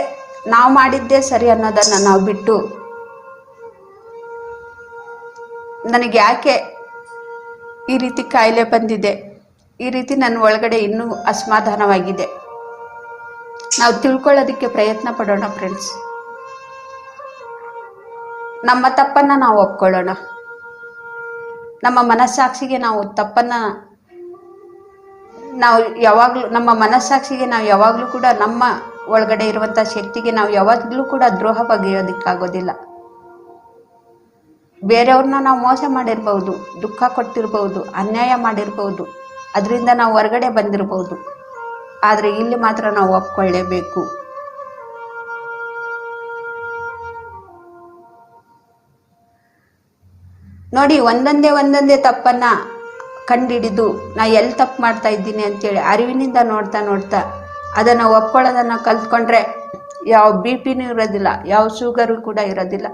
ನಾವು ಮಾಡಿದ್ದೇ ಸರಿ ಅನ್ನೋದನ್ನು ನಾವು ಬಿಟ್ಟು, ನನಗೆ ಯಾಕೆ ಈ ರೀತಿ ಕಾಯಿಲೆ ಬಂದಿದೆ, ಈ ರೀತಿ ನನ್ನ ಒಳಗಡೆ ಇನ್ನೂ ಅಸಮಾಧಾನವಾಗಿದೆ, ನಾವು ತಿಳ್ಕೊಳ್ಳೋದಕ್ಕೆ ಪ್ರಯತ್ನ ಪಡೋಣ ಫ್ರೆಂಡ್ಸ್. ನಮ್ಮ ತಪ್ಪನ್ನು ನಾವು ಒಪ್ಕೊಳ್ಳೋಣ. ನಮ್ಮ ಮನಸ್ಸಾಕ್ಷಿಗೆ ನಾವು ತಪ್ಪನ್ನು ನಾವು ಯಾವಾಗಲೂ ನಮ್ಮ ಮನಸ್ಸಾಕ್ಷಿಗೆ ನಾವು ಯಾವಾಗಲೂ ಕೂಡ ನಮ್ಮ ಒಳಗಡೆ ಇರುವಂಥ ಶಕ್ತಿಗೆ ನಾವು ಯಾವಾಗಲೂ ಕೂಡ ದ್ರೋಹ ಬಗೆಯೋದಕ್ಕಾಗೋದಿಲ್ಲ. ಬೇರೆಯವ್ರನ್ನ ನಾವು ಮೋಸ ಮಾಡಿರ್ಬೋದು, ದುಃಖ ಕೊಟ್ಟಿರ್ಬೋದು, ಅನ್ಯಾಯ ಮಾಡಿರ್ಬೋದು, ಅದರಿಂದ ನಾವು ಹೊರಗಡೆ ಬಂದಿರ್ಬೋದು. ಆದರೆ ಇಲ್ಲಿ ಮಾತ್ರ ನಾವು ಒಪ್ಕೊಳ್ಳೇಬೇಕು. ನೋಡಿ, ಒಂದೊಂದೇ ತಪ್ಪನ್ನ ಕಂಡಿಡಿದು ನಾ ಎಲ್ಲಿ ತಪ್ಪು ಮಾಡ್ತಾ ಇದ್ದೀನಿ ಅಂತೇಳಿ ಅರಿವಿನಿಂದ ನೋಡ್ತಾ ಅದನ್ನು ಒಪ್ಕೊಳ್ಳೋದನ್ನು ಕಲ್ತ್ಕೊಂಡ್ರೆ ಯಾವ BP ಇರೋದಿಲ್ಲ, ಯಾವ ಶುಗರು ಕೂಡ ಇರೋದಿಲ್ಲ.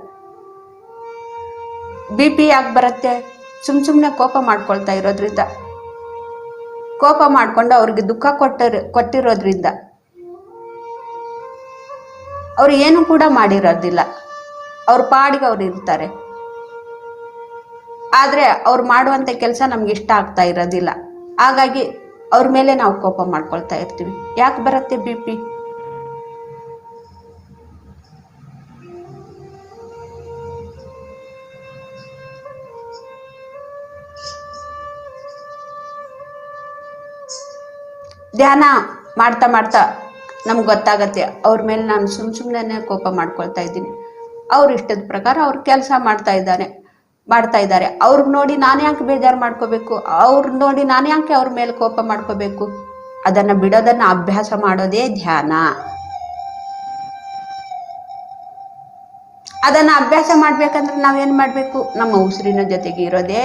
BP ಯಾಕೆ ಬರುತ್ತೆ? ಸುಮ್ಮನೆ ಕೋಪ ಮಾಡ್ಕೊಳ್ತಾ ಇರೋದ್ರಿಂದ, ಕೋಪ ಮಾಡ್ಕೊಂಡು ಅವ್ರಿಗೆ ದುಃಖ ಕೊಟ್ಟಿರೋದ್ರಿಂದ. ಅವ್ರು ಏನು ಕೂಡ ಮಾಡಿರೋದಿಲ್ಲ, ಅವ್ರ ಪಾಡಿಗೆ ಅವ್ರು ಇರ್ತಾರೆ. ಆದರೆ ಅವ್ರು ಮಾಡುವಂಥ ಕೆಲಸ ನಮ್ಗೆ ಇಷ್ಟ ಆಗ್ತಾ ಇರೋದಿಲ್ಲ. ಹಾಗಾಗಿ ಅವ್ರ ಮೇಲೆ ನಾವು ಕೋಪ ಮಾಡ್ಕೊಳ್ತಾ ಇರ್ತೀವಿ. ಯಾಕೆ ಬರುತ್ತೆ BP? ಧ್ಯಾನ ಮಾಡ್ತಾ ನಮ್ಗೆ ಗೊತ್ತಾಗತ್ತೆ ಅವ್ರ ಮೇಲೆ ನಾನು ಸುಮ್ಮನೆ ಕೋಪ ಮಾಡ್ಕೊಳ್ತಾ ಇದ್ದೀನಿ. ಅವ್ರ ಇಷ್ಟದ ಪ್ರಕಾರ ಅವ್ರ ಕೆಲಸ ಮಾಡ್ತಾ ಇದ್ದಾರೆ. ಅವ್ರಿಗೆ ನೋಡಿ ನಾನು ಯಾಕೆ ಬೇಜಾರು ಮಾಡ್ಕೋಬೇಕು? ಅವ್ರನ್ನ ನೋಡಿ ನಾನು ಯಾಕೆ ಅವ್ರ ಮೇಲೆ ಕೋಪ ಮಾಡ್ಕೋಬೇಕು? ಅದನ್ನು ಬಿಡೋದನ್ನು ಅಭ್ಯಾಸ ಮಾಡೋದೇ ಧ್ಯಾನ. ಅದನ್ನು ಅಭ್ಯಾಸ ಮಾಡ್ಬೇಕಂದ್ರೆ ನಾವೇನು ಮಾಡಬೇಕು? ನಮ್ಮ ಉಸಿರಿನ ಜೊತೆಗೆ ಇರೋದೇ,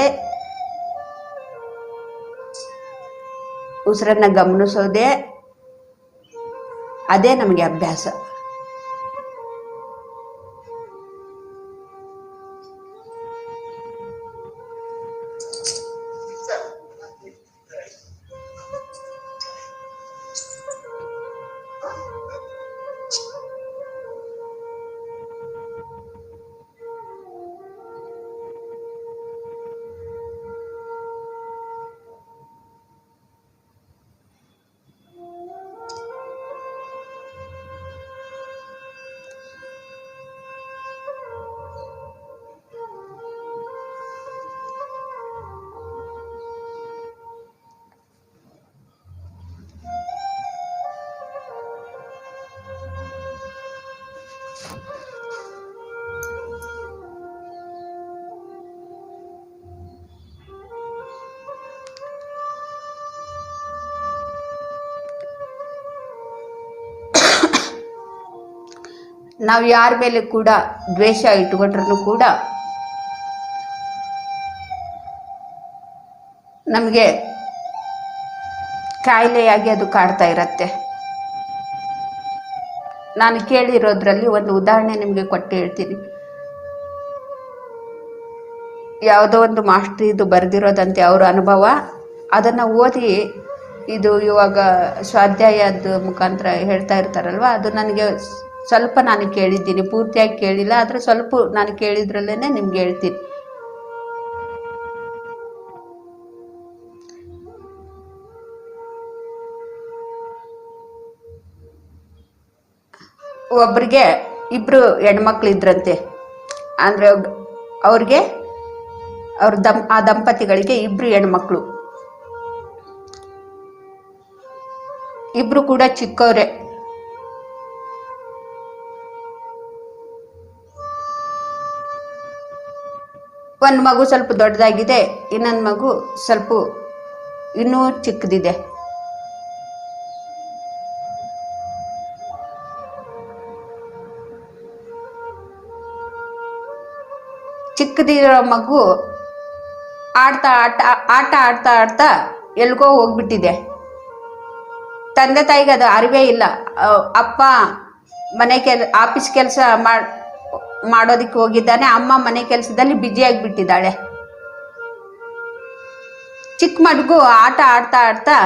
ಉಸಿರನ್ನ ಗಮನಿಸೋದೇ, ಅದೇ ನಮಗೆ ಅಭ್ಯಾಸ. ನಾವು ಯಾರ ಮೇಲೆ ಕೂಡ ದ್ವೇಷ ಇಟ್ಕೊಂಡ್ರೂ ಕೂಡ ನಮಗೆ ಕಾಯಿಲೆಯಾಗಿ ಅದು ಕಾಡ್ತಾ ಇರತ್ತೆ. ನಾನು ಕೇಳಿರೋದ್ರಲ್ಲಿ ಒಂದು ಉದಾಹರಣೆ ನಿಮಗೆ ಕೊಟ್ಟು ಹೇಳ್ತೀನಿ. ಯಾವುದೋ ಒಂದು ಮಾಸ್ಟ್ರಿದು ಬರೆದಿರೋದಂತೆ ಅವರ ಅನುಭವ. ಅದನ್ನು ಓದಿ ಇದು ಇವಾಗ ಸ್ವಾಧ್ಯಾಯದ ಮುಖಾಂತರ ಹೇಳ್ತಾ ಇರ್ತಾರಲ್ವ, ಅದು ನನಗೆ ಸ್ವಲ್ಪ ನಾನು ಕೇಳಿದ್ದೀನಿ, ಪೂರ್ತಿಯಾಗಿ ಕೇಳಿಲ್ಲ, ಆದರೆ ಸ್ವಲ್ಪ ನಾನು ಕೇಳಿದ್ರಲ್ಲೇ ನಿಮ್ಗೆ ಹೇಳ್ತೀನಿ. ಒಬ್ರಿಗೆ ಇಬ್ರು ಹೆಣ್ಮಕ್ಳು ಇದ್ರಂತೆ. ಅಂದರೆ ಅವ್ರಿಗೆ ಆ ದಂಪತಿಗಳಿಗೆ ಇಬ್ರು ಹೆಣ್ಮಕ್ಳು, ಇಬ್ರು ಕೂಡ ಚಿಕ್ಕವ್ರೆ. ಒಂದು ಮಗು ಸ್ವಲ್ಪ ದೊಡ್ಡದಾಗಿದೆ, ಇನ್ನೊಂದು ಮಗು ಸ್ವಲ್ಪ ಇನ್ನೂ ಚಿಕ್ಕದಿದೆ. ಚಿಕ್ಕದಿರೋ ಮಗು ಆಡ್ತಾ ಎಲ್ಗೋ ಹೋಗ್ಬಿಟ್ಟಿದೆ. ತಂದೆ ತಾಯಿಗೆ ಅದು ಅರಿವೇ ಇಲ್ಲ. ಅಪ್ಪ ಆಫೀಸ್ ಕೆಲಸ ಮಾಡೋದಕ್ಕೆ ಹೋಗಿದ್ದಾನೆ, ಅಮ್ಮ ಮನೆ ಕೆಲಸದಲ್ಲಿ ಬ್ಯುಸಿಯಾಗಿಬಿಟ್ಟಿದ್ದಾಳೆ. ಚಿಕ್ಕ ಮಗು ಆಡ್ತಾ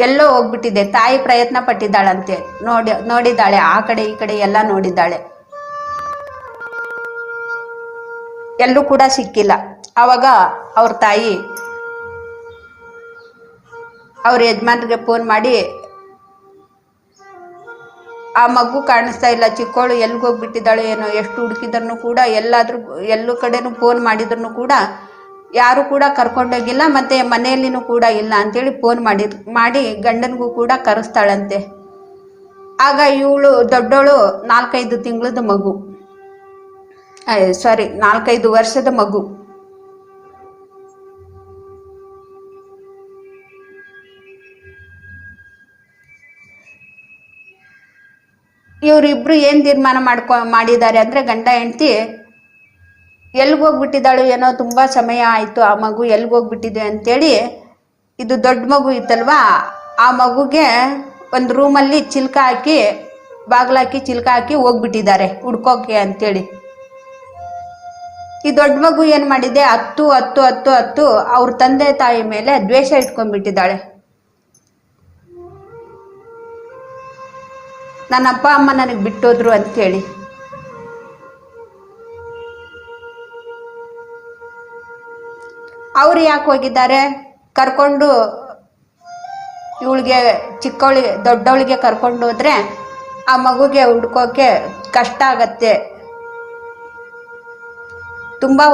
ಎಲ್ಲೋ ಹೋಗ್ಬಿಟ್ಟಿದೆ. ತಾಯಿ ಪ್ರಯತ್ನ ಪಟ್ಟಿದ್ದಾಳಂತೆ, ನೋಡಿದ್ದಾಳೆ, ಆ ಕಡೆ ಈ ಕಡೆ ಎಲ್ಲ ನೋಡಿದ್ದಾಳೆ, ಎಲ್ಲೂ ಕೂಡ ಸಿಕ್ಕಿಲ್ಲ. ಆವಾಗ ಅವ್ರ ತಾಯಿ ಅವ್ರ ಯಜಮಾನ್ರಿಗೆ ಫೋನ್ ಮಾಡಿ, ಆ ಮಗು ಕಾಣಿಸ್ತಾ ಇಲ್ಲ, ಚಿಕ್ಕವಳು ಎಲ್ಲಿಗೋಗ್ಬಿಟ್ಟಿದ್ದಾಳೆ ಏನೋ, ಎಷ್ಟು ಹುಡುಕಿದ್ರು ಕೂಡ ಎಲ್ಲೂ ಕಡೆನೂ ಫೋನ್ ಮಾಡಿದ್ರು ಕೂಡ ಯಾರು ಕೂಡ ಕರ್ಕೊಂಡೋಗಿಲ್ಲ, ಮತ್ತೆ ಮನೆಯಲ್ಲಿನೂ ಕೂಡ ಇಲ್ಲ ಅಂತೇಳಿ ಫೋನ್ ಮಾಡಿ ಗಂಡನಿಗೂ ಕೂಡ ಕರೆಸ್ತಾಳಂತೆ. ಆಗ ಇವಳು ದೊಡ್ಡವಳು 4-5 ತಿಂಗಳದ ಮಗು, 4-5 ವರ್ಷದ ಮಗು. ಇವರಿಬ್ರು ಏನ್ ತೀರ್ಮಾನ ಮಾಡಿದ್ದಾರೆ ಅಂದ್ರೆ, ಗಂಡ ಹೆಂಡತಿ ಎಲ್ಗೋಗ್ಬಿಟ್ಟಿದ್ದಾಳು ಏನೋ, ತುಂಬಾ ಸಮಯ ಆಯ್ತು, ಆ ಮಗು ಎಲ್ಗೋಗ್ಬಿಟ್ಟಿದೆ ಅಂತೇಳಿ, ಇದು ದೊಡ್ಡ ಮಗು ಇತ್ತಲ್ವಾ, ಆ ಮಗುಗೆ ಒಂದು ರೂಮಲ್ಲಿ ಚಿಲ್ಕ ಹಾಕಿ ಬಾಗ್ಲಾಕಿ ಚಿಲ್ಕ ಹಾಕಿ ಹೋಗ್ಬಿಟ್ಟಿದ್ದಾರೆ ಹುಡ್ಕೋಕೆ ಅಂತೇಳಿ. ಈ ದೊಡ್ಡ ಮಗು ಏನ್ ಮಾಡಿದೆ, ಹತ್ತು ಅವ್ರ ತಂದೆ ತಾಯಿ ಮೇಲೆ ದ್ವೇಷ ಇಟ್ಕೊಂಡ್ಬಿಟ್ಟಿದ್ದಾಳೆ. ನನ್ನ ಅಪ್ಪ ಅಮ್ಮ ನನಗೆ ಬಿಟ್ಟೋದ್ರು ಅಂತೇಳಿ. ಅವ್ರು ಯಾಕೆ ಹೋಗಿದ್ದಾರೆ, ಕರ್ಕೊಂಡು ಇವಳಿಗೆ ದೊಡ್ಡವಳಿಗೆ ಕರ್ಕೊಂಡು ಹೋದ್ರೆ ಆ ಮಗುಗೆ ಹುಡ್ಕೋಕೆ ಕಷ್ಟ ಆಗತ್ತೆ, ತುಂಬಾ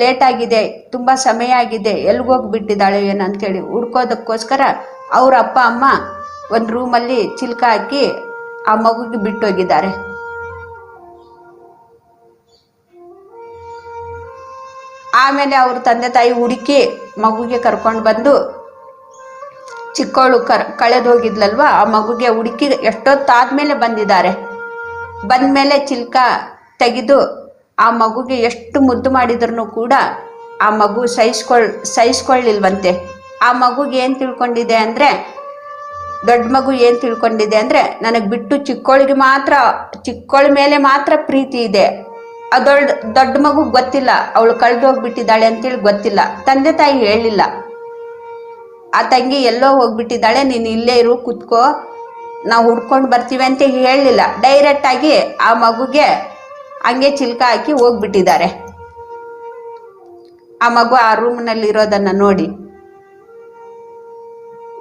ಲೇಟ್ ಆಗಿದೆ, ತುಂಬಾ ಸಮಯ ಆಗಿದೆ, ಎಲ್ಗೋಗ್ಬಿಟ್ಟಿದ್ದಾಳೆ ಏನು ಅಂತೇಳಿ ಹುಡ್ಕೋದಕ್ಕೋಸ್ಕರ ಅವ್ರ ಅಪ್ಪ ಅಮ್ಮ ಒಂದು ರೂಮಲ್ಲಿ ಚಿಲ್ಕ ಹಾಕಿ ಆ ಮಗುಗೆ ಬಿಟ್ಟೋಗಿದ್ದಾರೆ. ಆಮೇಲೆ ಅವ್ರ ತಂದೆ ತಾಯಿ ಹುಡುಕಿ ಮಗುಗೆ ಕರ್ಕೊಂಡು ಬಂದು, ಚಿಕ್ಕವಳು ಕಳೆದೋಗಿದ್ಲಲ್ವಾ, ಆ ಮಗುಗೆ ಹುಡುಕಿ ಎಷ್ಟೊತ್ತಾದ್ಮೇಲೆ ಬಂದಿದ್ದಾರೆ. ಬಂದ್ಮೇಲೆ ಚಿಲ್ಕ ತೆಗೆದು ಆ ಮಗುಗೆ ಎಷ್ಟು ಮುದ್ದು ಮಾಡಿದ್ರು ಕೂಡ ಆ ಮಗು ಸಹಿಸ್ಕೊಳ್ಳಿಲ್ವಂತೆ. ಆ ಮಗುಗೆ ಏನು ತಿಳ್ಕೊಂಡಿದೆ ಅಂದ್ರೆ, ದೊಡ್ಡ ಮಗು ಏನು ತಿಳ್ಕೊಂಡಿದೆ ಅಂದ್ರೆ, ನನಗೆ ಬಿಟ್ಟು ಚಿಕ್ಕವಳ ಮೇಲೆ ಮಾತ್ರ ಪ್ರೀತಿ ಇದೆ. ದೊಡ್ಡ ಮಗು ಗೊತ್ತಿಲ್ಲ ಅವಳು ಕಳೆದೋಗ್ಬಿಟ್ಟಿದ್ದಾಳೆ ಅಂತೇಳಿ ಗೊತ್ತಿಲ್ಲ. ತಂದೆ ತಾಯಿ ಹೇಳಿಲ್ಲ, ಆ ತಂಗಿ ಎಲ್ಲೋ ಹೋಗ್ಬಿಟ್ಟಿದ್ದಾಳೆ, ನೀನು ಇಲ್ಲೇ ಇರು, ಕುತ್ಕೋ, ನಾವು ಹುಡ್ಕೊಂಡು ಬರ್ತೀವಿ ಅಂತ ಹೇಳಲಿಲ್ಲ. ಡೈರೆಕ್ಟ್ ಆಗಿ ಆ ಮಗುಗೆ ಹಂಗೆ ಚಿಲ್ಕ ಹಾಕಿ ಹೋಗ್ಬಿಟ್ಟಿದ್ದಾರೆ. ಆ ಮಗು ಆ ರೂಮ್ನಲ್ಲಿ ಇರೋದನ್ನ ನೋಡಿ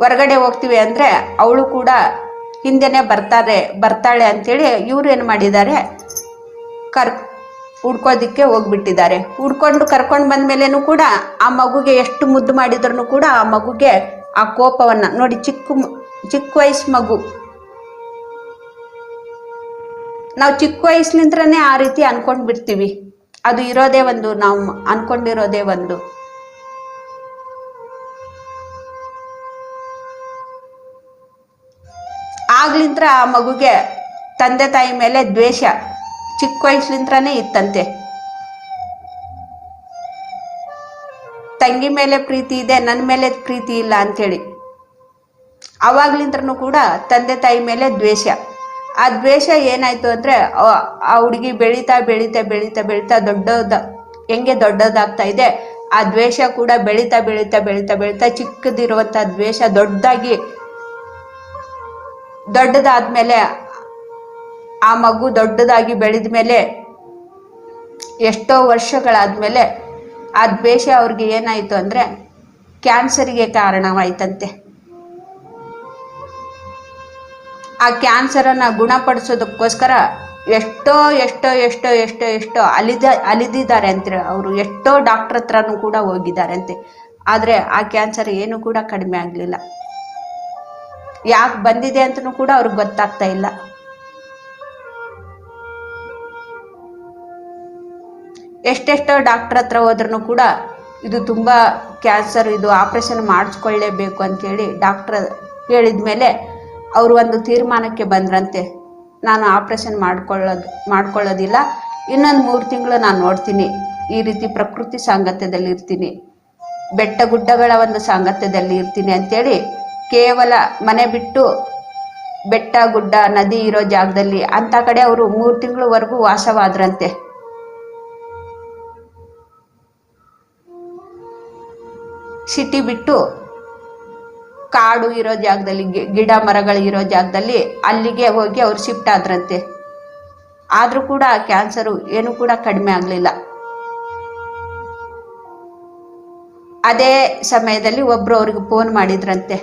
ಹೊರಗಡೆ ಹೋಗ್ತೀವಿ ಅಂದ್ರೆ ಅವಳು ಕೂಡ ಹಿಂದೆನೆ ಬರ್ತಾಳೆ ಅಂತೇಳಿ ಇವ್ರು ಏನು ಮಾಡಿದ್ದಾರೆ, ಹುಡ್ಕೋದಿಕ್ಕೆ ಹೋಗ್ಬಿಟ್ಟಿದ್ದಾರೆ. ಕರ್ಕೊಂಡು ಬಂದ್ಮೇಲೆನೂ ಕೂಡ ಆ ಮಗುಗೆ ಎಷ್ಟು ಮುದ್ದು ಮಾಡಿದ್ರು ಕೂಡ ಆ ಮಗುಗೆ ಆ ಕೋಪವನ್ನ ನೋಡಿ, ಚಿಕ್ಕ ವಯಸ್ಸು ಮಗು, ನಾವು ಚಿಕ್ಕ ವಯಸ್ಸಿನಿಂದನೇ ಆ ರೀತಿ ಅನ್ಕೊಂಡ್ ಬಿಡ್ತೀವಿ. ಅದು ಇರೋದೇ ಒಂದು, ನಾವು ಅನ್ಕೊಂಡಿರೋದೇ ಒಂದು. ಆಗ್ಲಿಂತ್ರ ಆ ಮಗುಗೆ ತಂದೆ ತಾಯಿ ಮೇಲೆ ದ್ವೇಷ ಚಿಕ್ಕ ವಯಸ್ಸಿನಿಂದನೇ ಇತ್ತಂತೆ. ತಂಗಿ ಮೇಲೆ ಪ್ರೀತಿ ಇದೆ, ನನ್ನ ಮೇಲೆ ಪ್ರೀತಿ ಇಲ್ಲ ಅಂತೇಳಿ. ಅವಾಗ್ಲಿಂತ್ರನೂ ಕೂಡ ತಂದೆ ತಾಯಿ ಮೇಲೆ ದ್ವೇಷ. ಆ ದ್ವೇಷ ಏನಾಯ್ತು ಅಂದ್ರೆ, ಆ ಹುಡುಗಿ ಬೆಳೀತಾ ಹೆಂಗೆ ದೊಡ್ಡದಾಗ್ತಾ ಇದೆ, ಆ ದ್ವೇಷ ಕೂಡ ಬೆಳೀತಾ ಚಿಕ್ಕದಿರುವಂತ ದ್ವೇಷ ದೊಡ್ಡದಾದ್ಮೇಲೆ, ಆ ಮಗು ದೊಡ್ಡದಾಗಿ ಬೆಳೆದ ಮೇಲೆ ಎಷ್ಟೋ ವರ್ಷಗಳಾದ್ಮೇಲೆ ಆ ದ್ವೇಷ ಅವ್ರಿಗೆ ಏನಾಯ್ತು ಅಂದ್ರೆ ಕ್ಯಾನ್ಸರ್ಗೆ ಕಾರಣವಾಯ್ತಂತೆ. ಆ ಕ್ಯಾನ್ಸರನ್ನ ಗುಣಪಡಿಸೋದಕ್ಕೋಸ್ಕರ ಎಷ್ಟೋ ಅಲಿದಿದ್ದಾರೆ ಅಂತಾರೆ ಅವರು. ಎಷ್ಟೋ ಡಾಕ್ಟರ್ ಹತ್ರನೂ ಕೂಡ ಹೋಗಿದ್ದಾರೆ ಅಂತೆ. ಆದ್ರೆ ಆ ಕ್ಯಾನ್ಸರ್ ಏನು ಕೂಡ ಕಡಿಮೆ ಆಗ್ಲಿಲ್ಲ. ಯಾಕೆ ಬಂದಿದೆ ಅಂತನೂ ಕೂಡ ಅವ್ರಿಗೆ ಗೊತ್ತಾಗ್ತಾ ಇಲ್ಲ. ಎಷ್ಟೆಷ್ಟೋ ಡಾಕ್ಟರ್ ಹತ್ರ ಹೋದ್ರೂ ಕೂಡ ಇದು ತುಂಬಾ ಕ್ಯಾನ್ಸರ್, ಇದು ಆಪರೇಷನ್ ಮಾಡಿಸ್ಕೊಳ್ಳೇಬೇಕು ಅಂತೇಳಿ ಡಾಕ್ಟರ್ ಹೇಳಿದ್ಮೇಲೆ ಅವರು ಒಂದು ತೀರ್ಮಾನಕ್ಕೆ ಬಂದ್ರಂತೆ, ನಾನು ಆಪರೇಷನ್ ಮಾಡ್ಕೊಳ್ಳೋದಿಲ್ಲ, ಇನ್ನೊಂದು 3 ತಿಂಗಳು ನಾನು ನೋಡ್ತೀನಿ, ಈ ರೀತಿ ಪ್ರಕೃತಿ ಸಾಂಗತ್ಯದಲ್ಲಿ ಇರ್ತೀನಿ, ಬೆಟ್ಟ ಗುಡ್ಡಗಳ ಒಂದು ಸಾಂಗತ್ಯದಲ್ಲಿ ಇರ್ತೀನಿ ಅಂತೇಳಿ ಕೇವಲ ಮನೆ ಬಿಟ್ಟು ಬೆಟ್ಟ ಗುಡ್ಡ ನದಿ ಇರೋ ಜಾಗದಲ್ಲಿ ಅಂತ ಕಡೆ ಅವರು 3 ತಿಂಗಳವರೆಗೂ ವಾಸವಾದ್ರಂತೆ. ಸಿಟಿ ಬಿಟ್ಟು ಕಾಡು ಇರೋ ಜಾಗದಲ್ಲಿ, ಗಿಡ ಮರಗಳು ಇರೋ ಜಾಗದಲ್ಲಿ ಅಲ್ಲಿಗೆ ಹೋಗಿ ಅವ್ರು ಶಿಫ್ಟ್ ಆದ್ರಂತೆ. ಆದ್ರೂ ಕೂಡ ಕ್ಯಾನ್ಸರು ಏನು ಕೂಡ ಕಡಿಮೆ ಆಗ್ಲಿಲ್ಲ. ಅದೇ ಸಮಯದಲ್ಲಿ ಒಬ್ರು ಅವ್ರಿಗೆ ಫೋನ್ ಮಾಡಿದ್ರಂತೆ,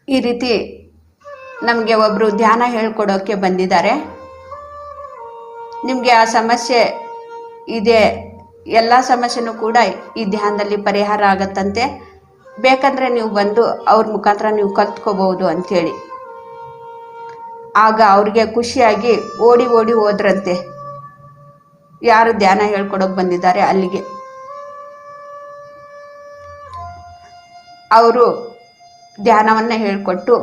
ಈ ರೀತಿ ನಮಗೆ ಒಬ್ರು ಧ್ಯಾನ ಹೇಳ್ಕೊಡೋಕೆ ಬಂದಿದ್ದಾರೆ, ನಿಮ್ಗೆ ಆ ಸಮಸ್ಯೆ ಇದೆ, ಎಲ್ಲ ಸಮಸ್ಯೆನೂ ಕೂಡ ಈ ಧ್ಯಾನದಲ್ಲಿ ಪರಿಹಾರ ಆಗತ್ತಂತೆ. ಬೇಕಂದ್ರೆ ನೀವು ಬಂದು ಅವ್ರ ಮುಖಾಂತರ ನೀವು ಕಲ್ತ್ಕೋಬಹುದು ಅಂಥೇಳಿ. ಆಗ ಅವ್ರಿಗೆ ಖುಷಿಯಾಗಿ ಓಡಿ ಓಡಿ ಹೋದ್ರಂತೆ, ಯಾರು ಧ್ಯಾನ ಹೇಳ್ಕೊಡೋಕೆ ಬಂದಿದ್ದಾರೆ ಅಲ್ಲಿಗೆ. ಅವರು ಧ್ಯಾನವನ್ನು ಹೇಳ್ಕೊಟ್ಟು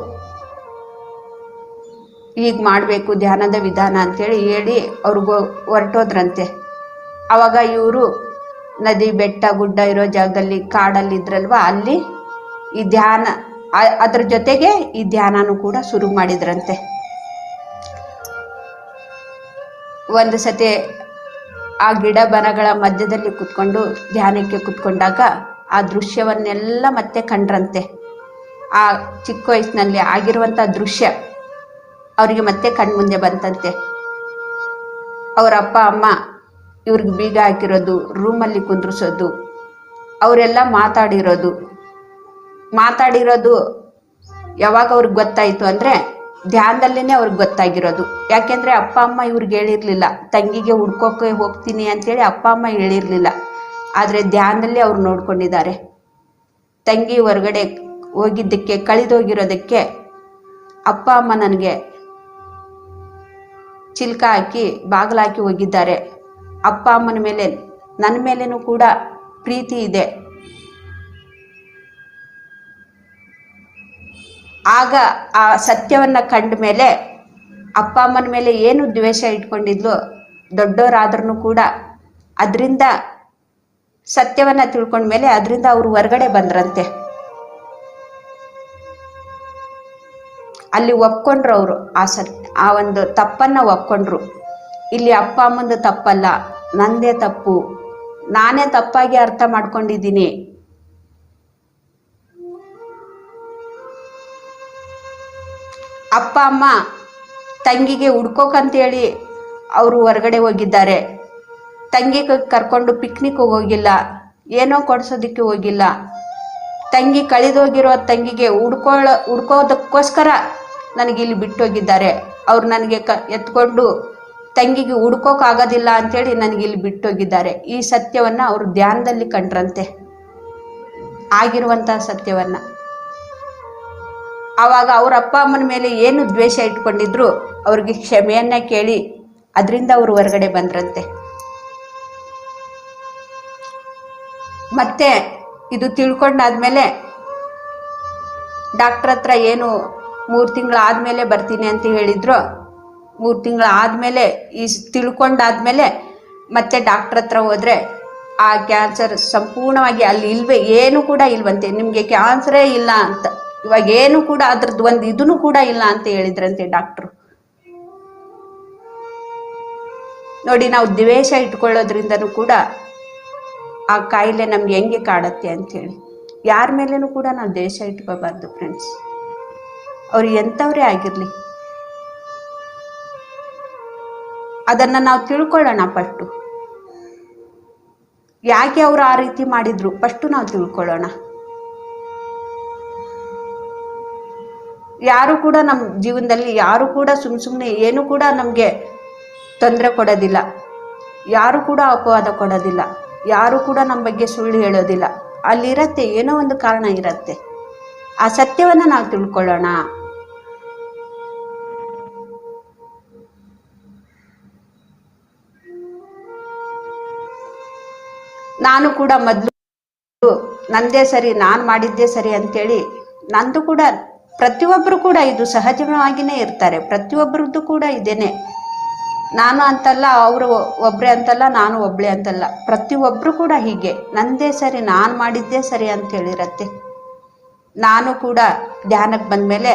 ಈಗ ಮಾಡಬೇಕು ಧ್ಯಾನದ ವಿಧಾನ ಅಂತೇಳಿ ಹೇಳಿ ಅವ್ರಿಗೂ ಹೊರಟೋದ್ರಂತೆ. ಆವಾಗ ಇವರು ನದಿ ಬೆಟ್ಟ ಗುಡ್ಡ ಇರೋ ಜಾಗದಲ್ಲಿ ಕಾಡಲ್ಲಿ ಇದ್ರಲ್ವ, ಅಲ್ಲಿ ಈ ಧ್ಯಾನ ಅದ್ರ ಜೊತೆಗೆ ಈ ಧ್ಯಾನನೂ ಕೂಡ ಶುರು ಮಾಡಿದ್ರಂತೆ. ಒಂದು ಸತಿ ಆ ಗಿಡ ಬನಗಳ ಮಧ್ಯದಲ್ಲಿ ಕುತ್ಕೊಂಡು ಧ್ಯಾನಕ್ಕೆ ಕುತ್ಕೊಂಡಾಗ ಆ ದೃಶ್ಯವನ್ನೆಲ್ಲ ಮತ್ತೆ ಕಂಡ್ರಂತೆ. ಆ ಚಿಕ್ಕ ವಯಸ್ಸಿನಲ್ಲಿ ಆಗಿರುವಂಥ ದೃಶ್ಯ ಅವರಿಗೆ ಮತ್ತೆ ಕಣ್ಮುಂದೆ ಬಂತಂತೆ. ಅವರ ಅಪ್ಪ ಅಮ್ಮ ಇವ್ರಿಗೆ ಬೀಗ ಹಾಕಿರೋದು, ರೂಮಲ್ಲಿ ಕುಂದ್ರಿಸೋದು, ಅವರೆಲ್ಲ ಮಾತಾಡಿರೋದು ಯಾವಾಗ ಅವ್ರಿಗೆ ಗೊತ್ತಾಯಿತು ಅಂದರೆ ಧ್ಯಾನದಲ್ಲೇ ಅವ್ರಿಗೆ ಗೊತ್ತಾಗಿರೋದು. ಯಾಕೆಂದರೆ ಅಪ್ಪ ಅಮ್ಮ ಇವ್ರಿಗೆ ಹೇಳಿರಲಿಲ್ಲ, ತಂಗಿಗೆ ಹುಡ್ಕೋಕೆ ಹೋಗ್ತೀನಿ ಅಂತೇಳಿ ಅಪ್ಪ ಅಮ್ಮ ಹೇಳಿರಲಿಲ್ಲ. ಆದರೆ ಧ್ಯಾನದಲ್ಲಿ ಅವ್ರು ನೋಡ್ಕೊಂಡಿದ್ದಾರೆ. ತಂಗಿ ಹೊರಗಡೆ ಹೋಗಿದ್ದಕ್ಕೆ, ಕಳೆದೋಗಿರೋದಕ್ಕೆ ಅಪ್ಪ ಅಮ್ಮ ನನಗೆ ಚಿಲ್ಕ ಹಾಕಿ ಬಾಗಿಲಾಕಿ ಹೋಗಿದ್ದಾರೆ. ಅಪ್ಪ ಅಮ್ಮನ ಮೇಲೆ ನನ್ನ ಮೇಲೇನೂ ಕೂಡ ಪ್ರೀತಿ ಇದೆ. ಆಗ ಆ ಸತ್ಯವನ್ನು ಕಂಡ ಮೇಲೆ ಅಪ್ಪ ಅಮ್ಮನ ಮೇಲೆ ಏನು ದ್ವೇಷ ಇಟ್ಕೊಂಡಿದ್ಲು, ದೊಡ್ಡವರಾದ್ರೂ ಕೂಡ ಅದರಿಂದ ಸತ್ಯವನ್ನು ತಿಳ್ಕೊಂಡ್ಮೇಲೆ ಅದರಿಂದ ಅವರು ಹೊರಗಡೆ ಬಂದ್ರಂತೆ. ಅಲ್ಲಿ ಒಪ್ಕೊಂಡ್ರು ಅವರು ಆ ಒಂದು ತಪ್ಪನ್ನು ಒಪ್ಕೊಂಡ್ರು. ಇಲ್ಲಿ ಅಪ್ಪ ಅಮ್ಮಂದು ತಪ್ಪಲ್ಲ, ನಂದೇ ತಪ್ಪು, ನಾನೇ ತಪ್ಪಾಗಿ ಅರ್ಥ ಮಾಡ್ಕೊಂಡಿದ್ದೀನಿ. ಅಪ್ಪ ಅಮ್ಮ ತಂಗಿಗೆ ಹುಡ್ಕೋಕಂತೇಳಿ ಅವರು ಹೊರಗಡೆ ಹೋಗಿದ್ದಾರೆ. ತಂಗಿ ಕರ್ಕೊಂಡು ಪಿಕ್ನಿಕ್ ಹೋಗಿಲ್ಲ, ಏನೋ ಕೊಡ್ಸೋದಕ್ಕೆ ಹೋಗಿಲ್ಲ. ತಂಗಿ ಕಳೆದೋಗಿರೋ ತಂಗಿಗೆ ಹುಡ್ಕೋದಕ್ಕೋಸ್ಕರ ನನಗಿಲ್ಲಿ ಬಿಟ್ಟೋಗಿದ್ದಾರೆ. ಅವ್ರು ನನಗೆ ಎತ್ಕೊಂಡು ತಂಗಿಗೆ ಹುಡ್ಕೋಕ್ಕಾಗೋದಿಲ್ಲ ಅಂಥೇಳಿ ನನಗಿಲ್ಲಿ ಬಿಟ್ಟೋಗಿದ್ದಾರೆ. ಈ ಸತ್ಯವನ್ನು ಅವರು ಧ್ಯಾನದಲ್ಲಿ ಕಂಡ್ರಂತೆ, ಆಗಿರುವಂಥ ಸತ್ಯವನ್ನು. ಆವಾಗ ಅವ್ರ ಅಪ್ಪ ಅಮ್ಮನ ಮೇಲೆ ಏನು ದ್ವೇಷ ಇಟ್ಕೊಂಡಿದ್ರು ಅವ್ರಿಗೆ ಕ್ಷಮೆಯನ್ನ ಕೇಳಿ ಅದರಿಂದ ಅವರು ಹೊರಗಡೆ ಬಂದ್ರಂತೆ. ಮತ್ತೆ ಇದು ತಿಳ್ಕೊಂಡಾದ್ಮೇಲೆ ಡಾಕ್ಟ್ರ್ ಹತ್ರ ಏನು 3 ತಿಂಗಳಾದ್ಮೇಲೆ ಬರ್ತೀನಿ ಅಂತ ಹೇಳಿದ್ರು. 3 ತಿಂಗಳಾದ್ಮೇಲೆ ಈ ತಿಳ್ಕೊಂಡಾದ್ಮೇಲೆ ಮತ್ತೆ ಡಾಕ್ಟ್ರ್ ಹತ್ರ ಹೋದ್ರೆ ಆ ಕ್ಯಾನ್ಸರ್ ಸಂಪೂರ್ಣವಾಗಿ ಅಲ್ಲಿ ಇಲ್ವೇ, ಏನು ಕೂಡ ಇಲ್ವಂತೆ. ನಿಮಗೆ ಕ್ಯಾನ್ಸರೇ ಇಲ್ಲ ಅಂತ, ಇವಾಗ ಏನು ಕೂಡ ಅದ್ರದ್ದು ಒಂದು ಇದನ್ನು ಕೂಡ ಇಲ್ಲ ಅಂತ ಹೇಳಿದ್ರಂತೆ ಡಾಕ್ಟ್ರು. ನೋಡಿ, ನಾವು ದ್ವೇಷ ಇಟ್ಕೊಳ್ಳೋದ್ರಿಂದನೂ ಕೂಡ ಆ ಕಾಯಿಲೆ ನಮ್ಗೆ ಹೆಂಗೆ ಕಾಡತ್ತೆ ಅಂಥೇಳಿ. ಯಾರ ಮೇಲೇನೂ ಕೂಡ ನಾವು ದ್ವೇಷ ಇಟ್ಕೋಬಾರ್ದು ಫ್ರೆಂಡ್ಸ್, ಅವ್ರು ಎಂಥವ್ರೇ ಆಗಿರಲಿ. ಅದನ್ನು ನಾವು ತಿಳ್ಕೊಳ್ಳೋಣ. ಫಸ್ಟು ಯಾಕೆ ಅವರು ಆ ರೀತಿ ಮಾಡಿದ್ರು ಫಸ್ಟು ನಾವು ತಿಳ್ಕೊಳ್ಳೋಣ. ಯಾರು ಕೂಡ ನಮ್ಮ ಜೀವನದಲ್ಲಿ ಯಾರು ಕೂಡ ಸುಮ್ಮನೆ ಏನು ಕೂಡ ನಮಗೆ ತೊಂದರೆ ಕೊಡೋದಿಲ್ಲ, ಯಾರು ಕೂಡ ಅಪವಾದ ಕೊಡೋದಿಲ್ಲ, ಯಾರು ಕೂಡ ನಮ್ಮ ಬಗ್ಗೆ ಸುಳ್ಳು ಹೇಳೋದಿಲ್ಲ. ಅಲ್ಲಿರತ್ತೆ, ಏನೋ ಒಂದು ಕಾರಣ ಇರತ್ತೆ. ಆ ಸತ್ಯವನ್ನು ನಾವು ತಿಳ್ಕೊಳ್ಳೋಣ. ನಾನು ಕೂಡ ಮೊದಲು ನಂದೇ ಸರಿ, ನಾನು ಮಾಡಿದ್ದೇ ಸರಿ ಅಂತೇಳಿ ನಂದು ಕೂಡ, ಪ್ರತಿಯೊಬ್ಬರು ಕೂಡ ಇದು ಸಹಜವಾಗಿಯೇ ಇರ್ತಾರೆ. ಪ್ರತಿಯೊಬ್ಬರದ್ದು ಕೂಡ ಇದೇನೆ. ನಾನು ಅಂತಲ್ಲ, ಅವರು ಒಬ್ಬರೇ ಅಂತಲ್ಲ, ನಾನು ಒಬ್ಬಳೇ ಅಂತಲ್ಲ, ಪ್ರತಿಯೊಬ್ಬರು ಕೂಡ ಹೀಗೆ ನಂದೇ ಸರಿ, ನಾನು ಮಾಡಿದ್ದೇ ಸರಿ ಅಂತ ಹೇಳಿರತ್ತೆ. ನಾನು ಕೂಡ ಧ್ಯಾನಕ್ಕೆ ಬಂದಮೇಲೆ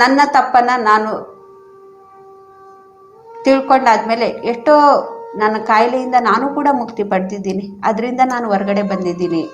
ನನ್ನ ತಪ್ಪನ್ನು ನಾನು ತಿಳ್ಕೊಂಡಾದ್ಮೇಲೆ ಎಷ್ಟೋ ನನ್ನ ಕಾಯಿಲೆಯಿಂದ ನಾನು ಕೂಡ ಮುಕ್ತಿ ಪಡೆದಿದ್ದೀನಿ. ಅದರಿಂದ ನಾನು ಹೊರಗಡೆ ಬಂದಿದ್ದೀನಿ.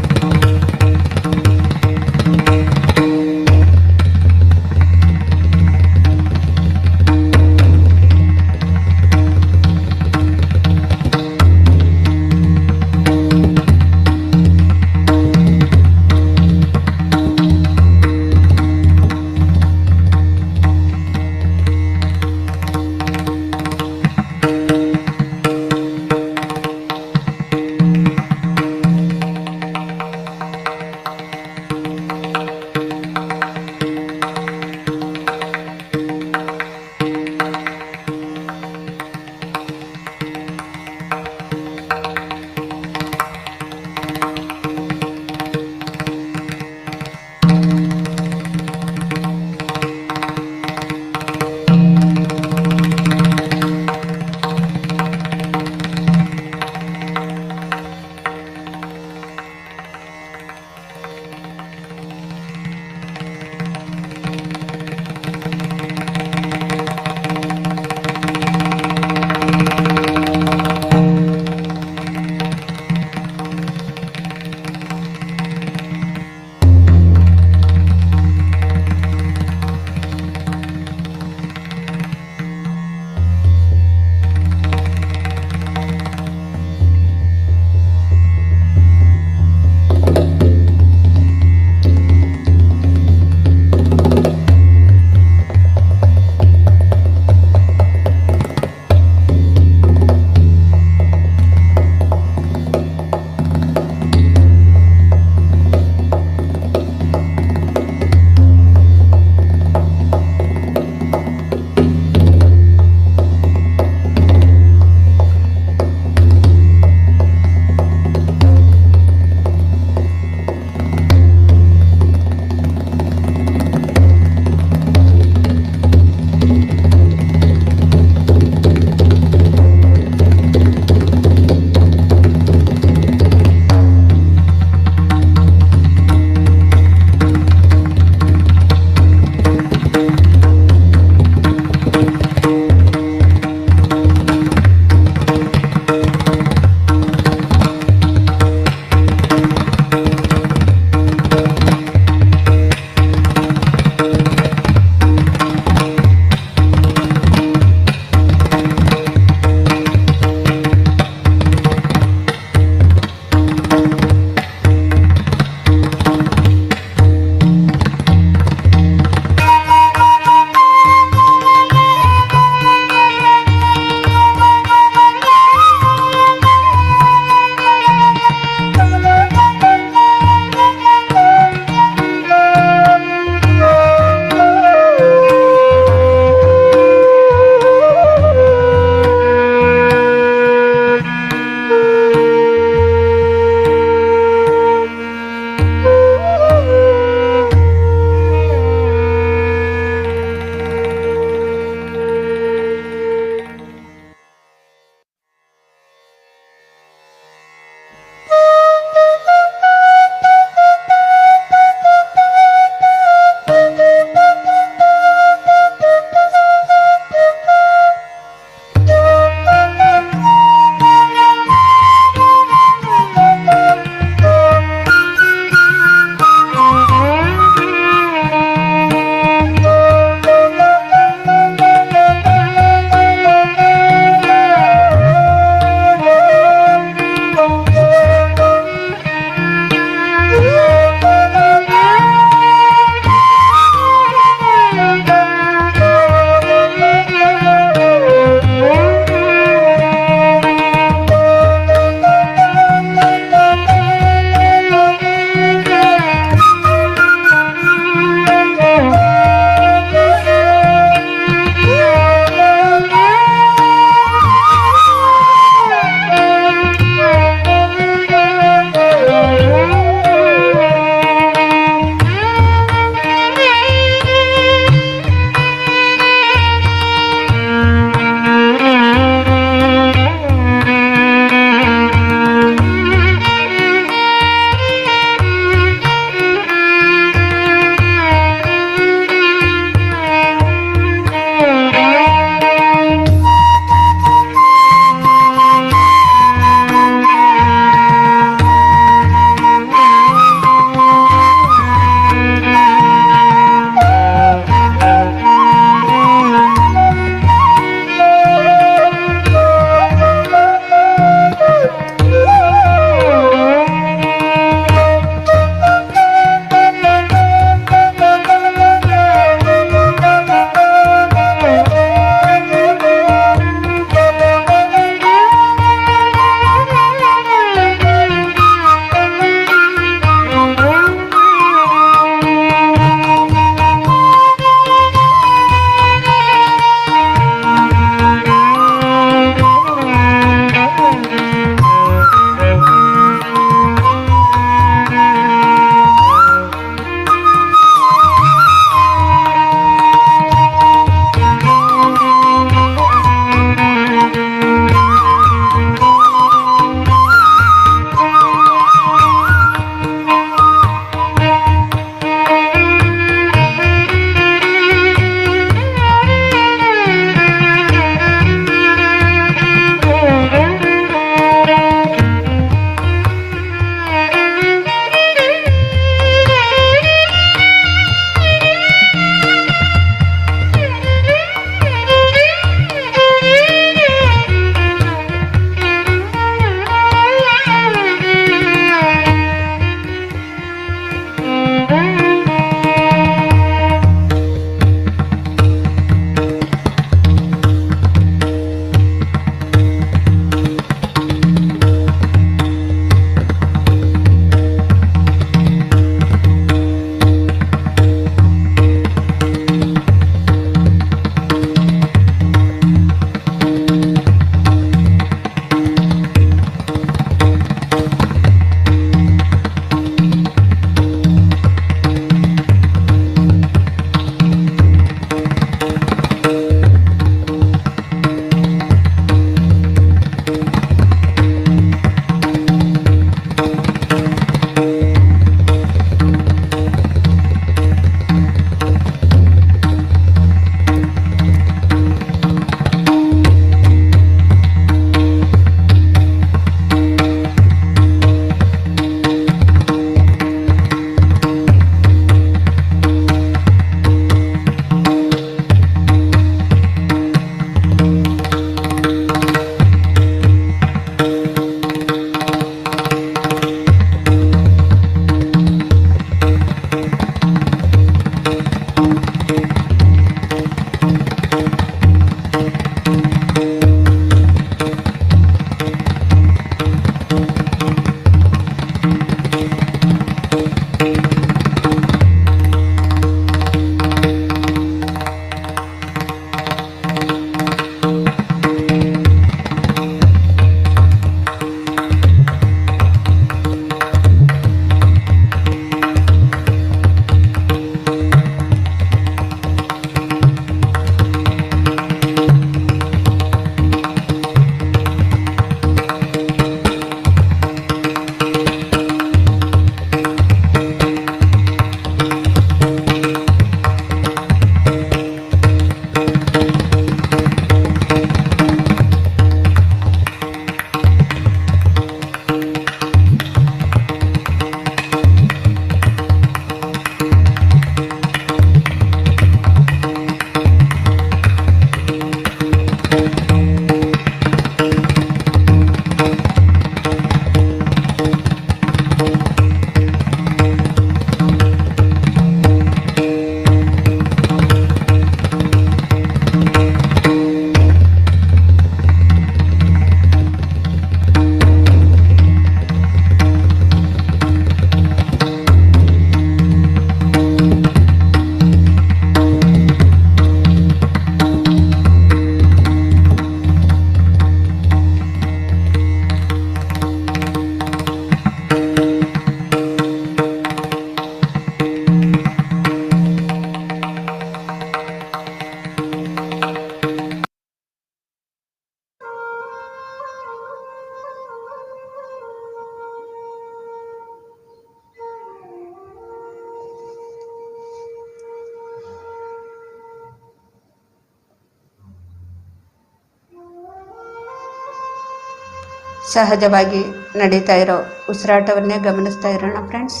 ಸಹಜವಾಗಿ ನಡೀತಾ ಇರೋ ಉಸಿರಾಟವನ್ನೇ ಗಮನಿಸ್ತಾ ಇರೋಣ ಫ್ರೆಂಡ್ಸ್.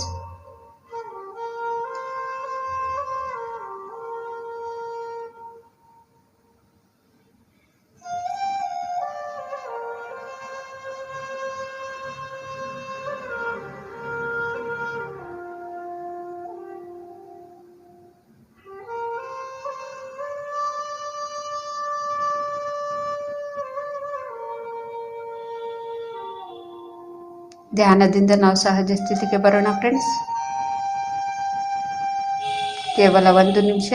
ಧ್ಯಾನದಿಂದ ನಾವು ಸಹಜ ಸ್ಥಿತಿಗೆ ಬರೋಣ ಫ್ರೆಂಡ್ಸ್. ಕೇವಲ 1 ನಿಮಿಷ.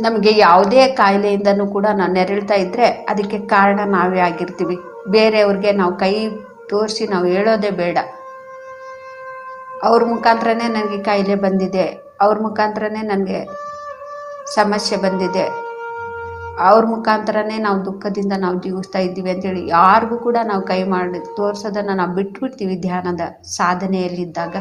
ನಮಗೆ ಯಾವುದೇ ಕಾಯಿಲೆಯಿಂದನೂ ಕೂಡ ನಾವು ನೆರಳ್ತಾ ಇದ್ರೆ ಅದಕ್ಕೆ ಕಾರಣ ನಾವೇ ಆಗಿರ್ತೀವಿ. ಬೇರೆಯವ್ರಿಗೆ ನಾವು ಕೈ ತೋರಿಸಿ ನಾವು ಹೇಳೋದೇ ಬೇಡ. ಅವ್ರ ಮುಖಾಂತರನೇ ನನಗೆ ಕಾಯಿಲೆ ಬಂದಿದೆ, ಅವ್ರ ಮುಖಾಂತರನೇ ನನಗೆ ಸಮಸ್ಯೆ ಬಂದಿದೆ, ಅವ್ರ ಮುಖಾಂತರನೇ ನಾವು ದುಃಖದಿಂದ ನಾವು ಜೀವಿಸ್ತಾ ಇದ್ದೀವಿ ಅಂತೇಳಿ ಯಾರಿಗೂ ಕೂಡ ನಾವು ಕೈ ಮಾಡಿ ತೋರಿಸೋದನ್ನು ನಾವು ಬಿಟ್ಬಿಡ್ತೀವಿ ಧ್ಯಾನದ ಸಾಧನೆಯಲ್ಲಿದ್ದಾಗ.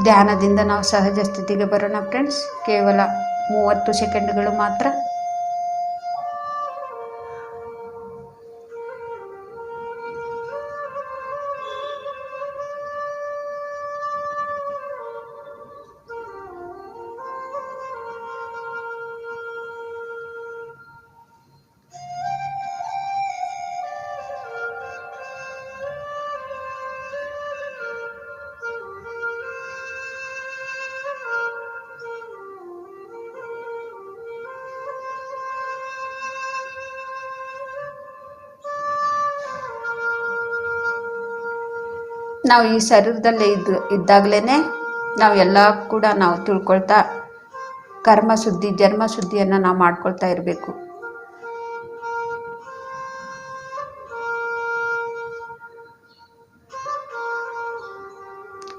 ಧ್ಯಾನದಿಂದ ನಾವು ಸಹಜ ಸ್ಥಿತಿಗೆ ಬರೋಣ ಫ್ರೆಂಡ್ಸ್. ಕೇವಲ 30 ಸೆಕೆಂಡ್ಗಳು ಮಾತ್ರ. ನಾವು ಈ ಶರೀರದಲ್ಲೇ ಇದ್ದಾಗಲೇ ನಾವು ಎಲ್ಲ ಕೂಡ ನಾವು ತಿಳ್ಕೊಳ್ತಾ ಕರ್ಮ ಶುದ್ಧಿ ಜನ್ಮ ಶುದ್ಧಿಯನ್ನು ನಾವು ಮಾಡ್ಕೊಳ್ತಾ ಇರಬೇಕು.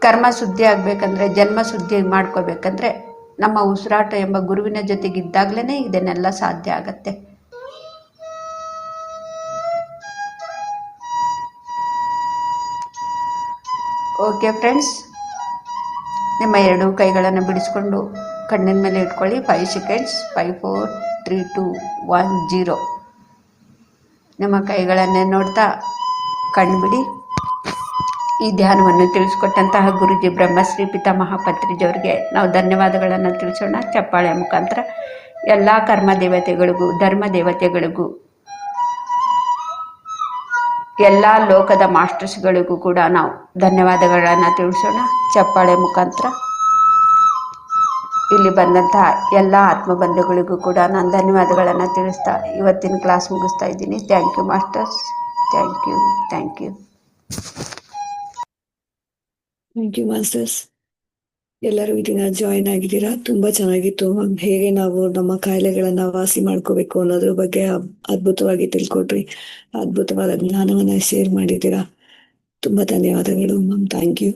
ಕರ್ಮ ಶುದ್ಧಿ ಆಗಬೇಕಂದ್ರೆ ಜನ್ಮ ಶುದ್ಧಿ ಮಾಡ್ಕೋಬೇಕಂದ್ರೆ ನಮ್ಮ ಉಸಿರಾಟ ಎಂಬ ಗುರುವಿನ ಜೊತೆಗಿದ್ದಾಗಲೇ ಇದನ್ನೆಲ್ಲ ಸಾಧ್ಯ ಆಗತ್ತೆ. ಓಕೆ ಫ್ರೆಂಡ್ಸ್, ನಿಮ್ಮ 2 ಕೈಗಳನ್ನು ಬಿಡಿಸ್ಕೊಂಡು ಕಣ್ಣಿನ ಮೇಲೆ ಇಟ್ಕೊಳ್ಳಿ. 5 ಸೆಕೆಂಡ್ಸ್. 5 4 3 2 1 0. ನಿಮ್ಮ ಕೈಗಳನ್ನೇ ನೋಡ್ತಾ ಕಣ್ಬಿಡಿ. ಈ ಧ್ಯಾನವನ್ನು ತಿಳಿಸ್ಕೊಟ್ಟಂತಹ ಗುರುಜಿ ಬ್ರಹ್ಮಶ್ರೀ ಪಿತಾಮಹ ಪತ್ರಿಜಿಯವರಿಗೆ ನಾವು ಧನ್ಯವಾದಗಳನ್ನು ತಿಳಿಸೋಣ ಚಪ್ಪಾಳೆ ಮುಖಾಂತರ. ಎಲ್ಲ ಕರ್ಮ ದೇವತೆಗಳಿಗೂ, ಧರ್ಮ ದೇವತೆಗಳಿಗೂ, ಎಲ್ಲ ಲೋಕದ ಮಾಸ್ಟರ್ಸ್ಗಳಿಗೂ ಕೂಡ ನಾವು ಧನ್ಯವಾದಗಳನ್ನು ತಿಳಿಸೋಣ ಚಪ್ಪಾಳೆ ಮುಖಾಂತರ. ಇಲ್ಲಿ ಬಂದಂತಹ ಎಲ್ಲ ಆತ್ಮಬಂಧುಗಳಿಗೂ ಕೂಡ ನಾನು ಧನ್ಯವಾದಗಳನ್ನು ತಿಳಿಸ್ತಾ ಇವತ್ತಿನ ಕ್ಲಾಸ್ ಮುಗಿಸ್ತಾ ಇದ್ದೀನಿ. Thank you masters. Thank you. Thank you. Thank you masters. ಎಲ್ಲರೂ ಈ ದಿನ ಜಾಯಿನ್ ಆಗಿದ್ದೀರಾ. ತುಂಬಾ ಚೆನ್ನಾಗಿತ್ತು ಮ್ಯಾಮ್. ಹೇಗೆ ನಾವು ನಮ್ಮ ಕಾಯಿಲೆಗಳನ್ನ ವಾಸಿ ಮಾಡ್ಕೋಬೇಕು ಅನ್ನೋದ್ರ ಬಗ್ಗೆ ಅದ್ಭುತವಾಗಿ ತಿಳ್ಕೊಟ್ರಿ. ಅದ್ಭುತವಾದ ಜ್ಞಾನವನ್ನ ಶೇರ್ ಮಾಡಿದ್ದೀರಾ. ತುಂಬಾ ಧನ್ಯವಾದಗಳು ಮ್ಯಾಮ್. Thank you.